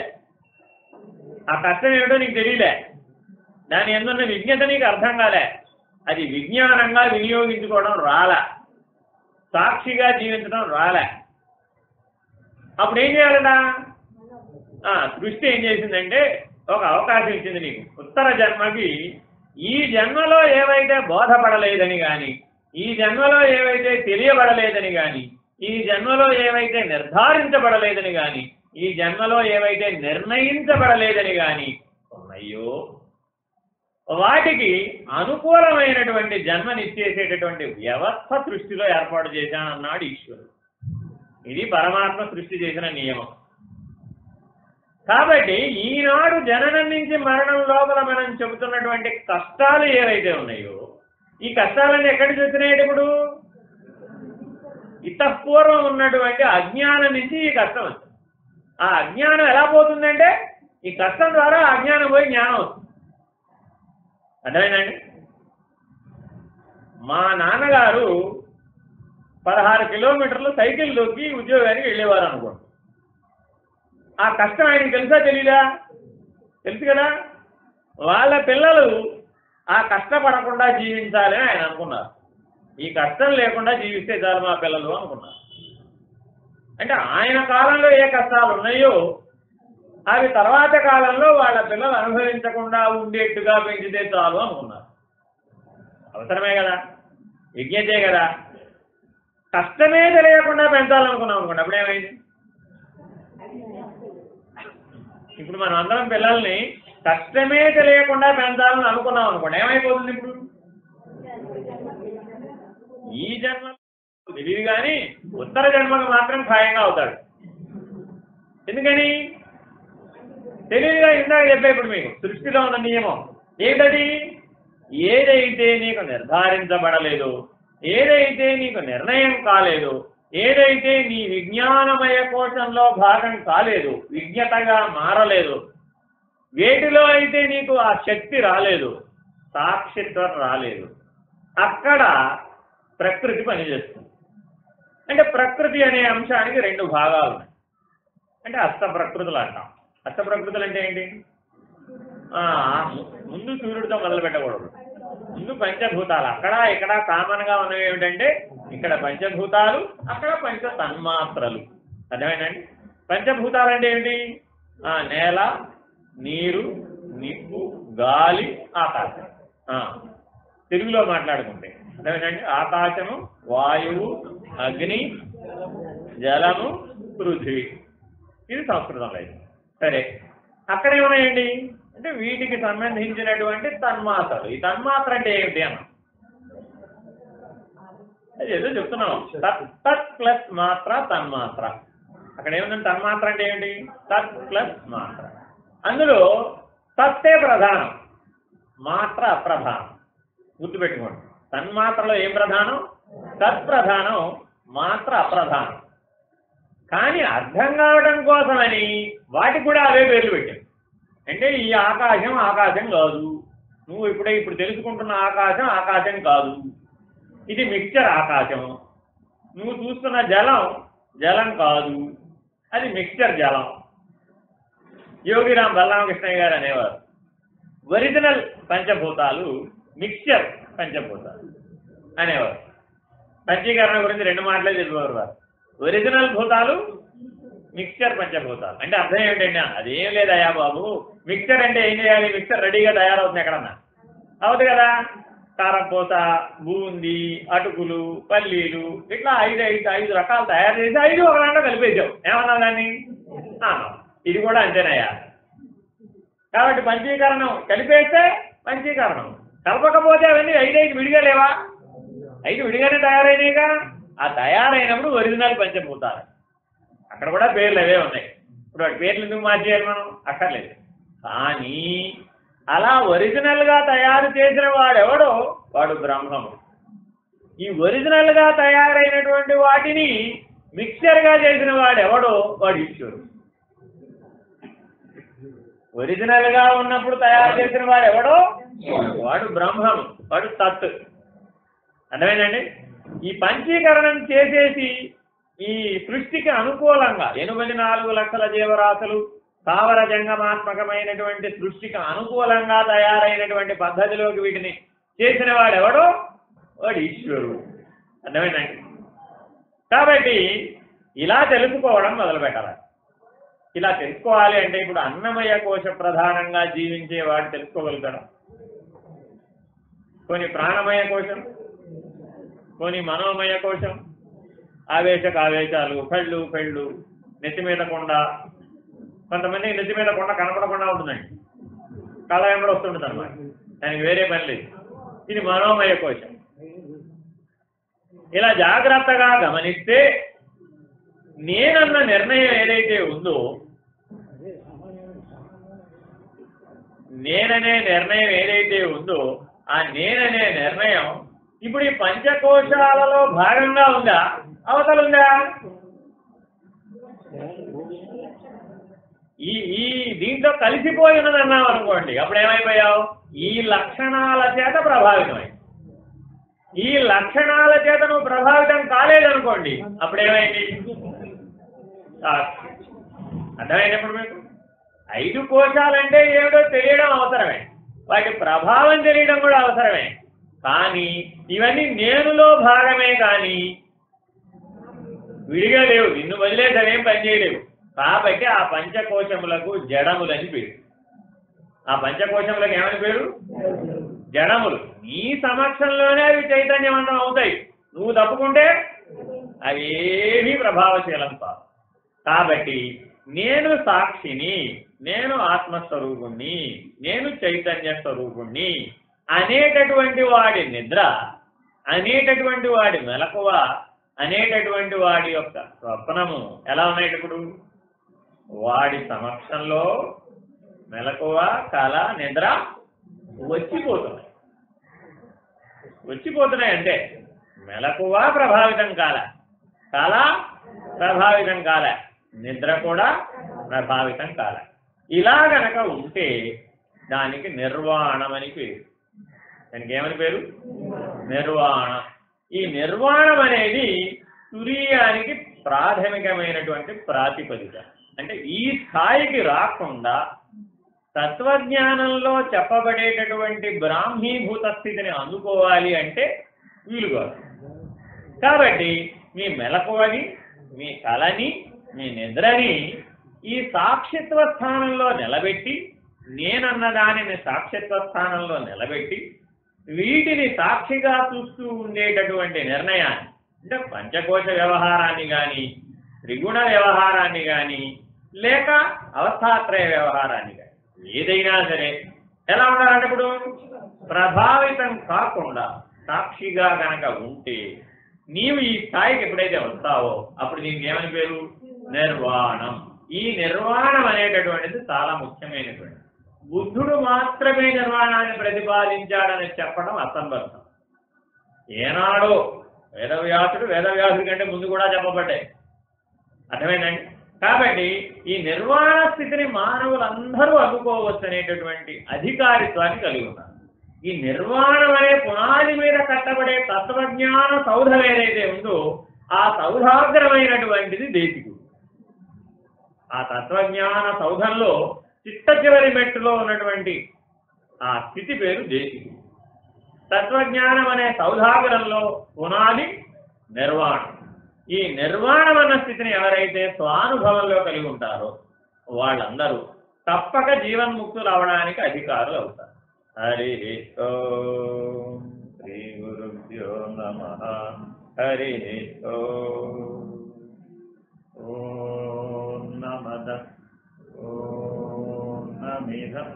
ఆ కష్టం ఏమిటో నీకు తెలియలే, దాని ఎందున్న విజ్ఞత నీకు అర్థం కాలే, అది విజ్ఞానంగా వినియోగించుకోవడం రాలే, సాక్షిగా జీవించడం రాలే. అప్పుడు ఏం చేయాలట? సృష్టి ఏం చేసిందంటే ఒక అవకాశం ఇచ్చింది నీకు. ఉత్తర జన్మకి ఈ జన్మలో ఏవైతే బోధపడలేదని కానీ, ఈ జన్మలో ఏవైతే తెలియబడలేదని కానీ, ఈ జన్మలో ఏవైతే నిర్ధారించబడలేదని కానీ, ఈ జన్మలో ఏవైతే నిర్ణయించబడలేదని కానీ ఉన్నాయో వాటికి అనుకూలమైనటువంటి జన్మనిచ్చేసేటటువంటి వ్యవస్థ సృష్టిలో ఏర్పాటు చేశానన్నాడు ఈశ్వరుడు. ఇది పరమాత్మ సృష్టి చేసిన నియమం. కాబట్టి ఈనాడు జననం నుంచి మరణం లోపల మనం చెబుతున్నటువంటి కష్టాలు ఏవైతే ఉన్నాయో ఈ కష్టాలన్నీ ఎక్కడి నుంచి వచ్చినాయి? ఇప్పుడు ఇతపూర్వం ఉన్నటువంటి అజ్ఞానం నుంచి ఈ కష్టం వచ్చింది. ఆ అజ్ఞానం ఎలా పోతుందంటే ఈ కష్టం ద్వారా అజ్ఞానం పోయి జ్ఞానం వస్తుంది. అర్థమైందండి? మా నాన్నగారు 16 కిలోమీటర్లు సైకిల్ దొక్కి ఉద్యోగానికి వెళ్ళేవారు అనుకోండి. ఆ కష్టం ఆయనకి తెలుసా తెలీదా? తెలుసు కదా. వాళ్ళ పిల్లలు ఆ కష్టపడకుండా జీవించాలని ఆయన అనుకున్నారు. ఈ కష్టం లేకుండా జీవిస్తే చాలు మా పిల్లలు అనుకున్నారు. అంటే ఆయన కాలంలో ఏ కష్టాలు ఉన్నాయో అవి తర్వాత కాలంలో వాళ్ళ పిల్లలు అనుభవించకుండా ఉండేట్టుగా పెంచితే చాలు అనుకున్నారు. అవసరమే కదా, విజ్ఞతే కదా. కష్టమే తెలియకుండా పెంచాలనుకున్నాం అనుకోండి, అప్పుడేమైంది? ఇప్పుడు మనం అందరం పిల్లల్ని కష్టమే తెలియకుండా పెంచాలని అనుకున్నాం అనుకోండి, ఏమైపోతుంది? ఇప్పుడు ఈ జన్మ తెలియదు కానీ ఉత్తర జన్మకు మాత్రం ఖాయంగా అవుతాడు. ఎందుకని? తెలియదుగా. ఇందాక చెప్పే ఇప్పుడు మీకు సృష్టిలో ఉన్న నియమం ఏమిటది? ఏదైతే నీకు నిర్ధారించబడలేదు, ఏదైతే నీకు నిర్ణయం కాలేదు, ఏదైతే నీ విజ్ఞానమయ కోశంలో భాగం కాలేదు, విజ్ఞతగా మారలేదు, వేటిలో అయితే నీకు ఆ శక్తి రాలేదు, సాక్షిత్వం రాలేదు, అక్కడ ప్రకృతి పనిచేస్తుంది. అంటే ప్రకృతి అనే అంశానికి రెండు భాగాలు ఉన్నాయి. అంటే అష్ట ప్రకృతులు అంటాం. అష్ట ప్రకృతులు అంటే ఏంటి? ముందు సూర్యుడితో మొదలు పెట్టకూడదు, ముందు పంచభూతాలు. అక్కడ ఇక్కడ కామన్గా ఉన్నవి ఏమిటంటే ఇక్కడ పంచభూతాలు, అక్కడ పంచ తన్మాత్రలు. అర్థమైందండి? పంచభూతాలు అంటే ఏమిటి? నేల, నీరు, నిప్పు, గాలి, ఆకాశం. తెలుగులో మాట్లాడుకుంటే అర్థమైందండి? ఆకాశము, వాయువు, అగ్ని, జలము, పృథ్వీ. ఇది సంస్కృతంలో అయితే. సరే, అక్కడ ఏమున్నాయండి అంటే వీటికి సంబంధించినటువంటి తన్మాత్రలు. ఈ తన్మాత్ర అంటే ఏమిటి అన్న ఏదో చెప్తున్నాం. తత్ ప్లస్ మాత్ర తన్మాత్ర. అక్కడ ఏముందండి? తన్మాత్ర అంటే ఏమిటి? తత్ ప్లస్ మాత్ర. అందులో తత్తే ప్రధానం, మాత్ర అప్రధానం. గుర్తుపెట్టుకోండి. తన్మాత్రలో ఏం ప్రధానం? తత్ ప్రధానం, మాత్ర అప్రధానం. కానీ అర్థం కావడం కోసమని వాటికి కూడా అవే పేర్లు పెట్టారు. అంటే ఈ ఆకాశం ఆకాశం కాదు, నువ్వు ఇప్పుడు తెలుసుకుంటున్న ఆకాశం ఆకాశం కాదు, ఇది మిక్చర్ ఆకాశం. నువ్వు చూస్తున్న జలం జలం కాదు, అది మిక్చర్ జలం. యోగిరామ్ బలరామకృష్ణయ్య గారు అనేవారు, ఒరిజినల్ పంచభూతాలు మిక్చర్ పంచభూతాలు అనేవారు. పంచీకరణ గురించి రెండు మాటలే చెప్పేవారు వారు. ఒరిజినల్ భూతాలు, మిక్చర్ పంచభూతాలు. అంటే అర్థం ఏమిటండి? అదేం లేదయ్యా బాబు, మిక్చర్ అంటే ఏం చేయాలి? మిక్చర్ రెడీగా తయారవుతుంది ఎక్కడన్నా, అవుతుంది కదా. కారపూస, బూందీ, అటుకులు, పల్లీలు, ఇట్లా ఐదు రకాలు తయారు చేసి 5 ఒక దాంట్లో కలిపేసావు. ఏమన్నా దాన్ని? ఇది కూడా అంతేనయ్యా. కాబట్టి పంచీకరణం కలిపేస్తే పంచీకరణం, కలపకపోతే అవన్నీ 5 విడిగా లేవా? 5 విడిగానే తయారైనాయిగా. ఆ తయారైనప్పుడు ఒరిజినల్ పంచభూతాలు. అక్కడ కూడా పేర్లు అవే ఉన్నాయి. ఇప్పుడు వాటి పేర్లు ఎందుకు మార్చేయాలి మనం? అక్కర్లేదు. కానీ అలా ఒరిజినల్గా తయారు చేసిన వాడెవడో వాడు బ్రహ్మము. ఈ ఒరిజినల్గా తయారైనటువంటి వాటిని మిక్చర్గా చేసిన వాడెవడో వాడు ఈశ్వరుడు. ఒరిజినల్గా ఉన్నప్పుడు తయారు చేసిన వాడెవడో వాడు బ్రహ్మము, వాడు తత్. అర్థమైందండి? ఈ పంచీకరణం చేసేసి ఈ సృష్టికి అనుకూలంగా 84 లక్షల జీవరాశులు స్థావర జంగమాత్మకమైనటువంటి సృష్టికి అనుకూలంగా తయారైనటువంటి పద్ధతిలోకి వీటిని చేసిన వాడెవడో వాడు ఈశ్వరుడు. అర్థమైందండి? కాబట్టి ఇలా తెలుసుకోవడం మొదలు పెట్టాలి. ఇలా తెలుసుకోవాలి అంటే ఇప్పుడు అన్నమయ కోశ ప్రధానంగా జీవించేవాడు తెలుసుకోగలుగుతాడు. కొన్ని ప్రాణమయ కోశం, కొన్ని మనోమయ కోశం, ఆవేశాలు, పెళ్ళు, నెత్తి మీద కొండ. కొంతమందికి నెత్తి మీద కొండ కనపడకుండా ఉంటుందండి, కళ వెంబడి వస్తుంటుంది అన్నమాట, దానికి వేరే పని లేదు. ఇది మనోమయ కోశం. ఇలా జాగ్రత్తగా గమనిస్తే నేనన్న నిర్ణయం ఏదైతే ఉందో, నేననే నిర్ణయం ఏదైతే ఉందో ఆ నేననే నిర్ణయం ఇప్పుడు ఈ పంచకోశాలలో భాగంగా ఉందా, అవతల ఉందా? ఈ దీంట్లో కలిసిపోయి ఉన్నదన్నాం అనుకోండి, అప్పుడు ఏమైపోయావు? ఈ లక్షణాల చేత ప్రభావితమై. ఈ లక్షణాల చేత నువ్వు ప్రభావితం కాలేదనుకోండి, అప్పుడు ఏమైంది? అర్థమైనప్పుడు మీకు 5 కోశాలంటే ఏమిటో తెలియడం అవసరమే, వాటి ప్రభావం తెలియడం కూడా అవసరమే. కానీ ఇవన్నీ నేనులో భాగమే. కానీ విడిగా లేవు, నిన్ను వదిలేసి అవేం పని చేయలేవు. కాబట్టి ఆ పంచకోశములకు జడములని పేరు. ఆ పంచకోశములకు ఏమని పేరు? జడములు. నీ సమక్షంలోనే అవి చైతన్యవంతం అవుతాయి. నువ్వు తప్పుకుంటే అవేమీ ప్రభావశీలం కాదు. కాబట్టి నేను సాక్షిని, నేను ఆత్మస్వరూపుణ్ణి, నేను చైతన్య స్వరూపుణ్ణి అనేటటువంటి వాడి నిద్ర, అనేటటువంటి వాడి మెలకువ, అనేటటువంటి వాడి యొక్క స్వప్నము ఎలా ఉన్నాయిటప్పుడు? వాడి సమక్షంలో మెలకువ, కళ, నిద్ర వచ్చిపోతున్నాయి. వచ్చిపోతున్నాయి అంటే మెలకువ ప్రభావితం కాల, కళ ప్రభావితం కాల, నిద్ర కూడా ప్రభావితం కాల. ఇలా గనక ఉంటే దానికి నిర్వాణం అని పేరు. దానికి ఏమని పేరు? నిర్వాణం. ఈ నిర్వాణం అనేది తురీయానికి ప్రాథమికమైనటువంటి ప్రాతిపదిక. అంటే ఈ స్థాయికి రాకుండా తత్వజ్ఞానంలో చెప్పబడేటటువంటి బ్రాహ్మీభూత స్థితిని అందుకోవాలి అంటే వీలుగా. కాబట్టి మీ మెలకువని, మీ కళని, మీ నిద్రని ఈ సాక్షిత్వ స్థానంలో నిలబెట్టి, నేనన్న దానిని సాక్షిత్వ స్థానంలో నిలబెట్టి, వీటిని సాక్షిగా చూస్తూ ఉండేటటువంటి నిర్ణయాన్ని, అంటే పంచకోశ వ్యవహారాన్ని కానీ, త్రిగుణ వ్యవహారాన్ని కానీ, లేక అవస్థాత్రయ వ్యవహారాన్ని కానీ, ఏదైనా సరే ఎలా ఉండాలంటే ఇప్పుడు ప్రభావితం కాకుండా సాక్షిగా గనక ఉంటే నీవు ఈ స్థాయికి ఎప్పుడైతే వస్తావో అప్పుడు దీనికి ఏమని పేరు? నిర్వాణం. ఈ నిర్వాణం అనేటటువంటిది చాలా ముఖ్యమైనటువంటి. బుద్ధుడు మాత్రమే నిర్వాణాన్ని ప్రతిపాదించాడని చెప్పడం అసంబద్ధం. ఏనాడో వేదవ్యాసుడి కంటే ముందు కూడా చెప్పబడ్డాయి. అర్థమైందండి? కాబట్టి ఈ నిర్వాణ స్థితిని మానవులందరూ అందుకోవచ్చు అనేటటువంటి అధికారిత్వాన్ని కలిగి ఉన్నారు. ఈ నిర్వాణం అనే పునాది మీద కట్టబడే తత్వజ్ఞాన సౌధం ఏదైతే ఉందో ఆ సౌధాగ్రమైనటువంటిది దేశికుడు. ఆ తత్వజ్ఞాన సౌధంలో చిట్ట చివరి మెట్టులో ఉన్నటువంటి ఆ స్థితి పేరు దేశికుడు. తత్వజ్ఞానం అనే సౌధాగ్రంలో పునాది నిర్వాణం. ఈ నిర్వాణం అన్న స్థితిని ఎవరైతే స్వానుభవంలో కలిగి ఉంటారో వాళ్ళందరూ తప్పక జీవన్ముక్తులు అవడానికి అధికారులు అవుతారు. హరి ఓం శ్రీ గురుభ్యో నమః. హరి ఓం నమః పూర్ణమిదం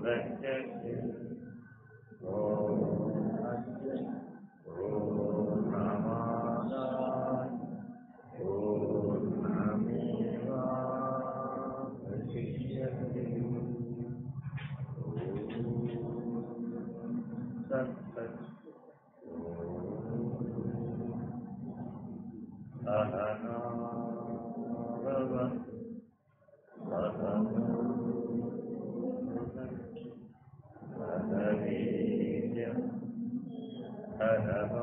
పూర్ణముదచ్యతే Hare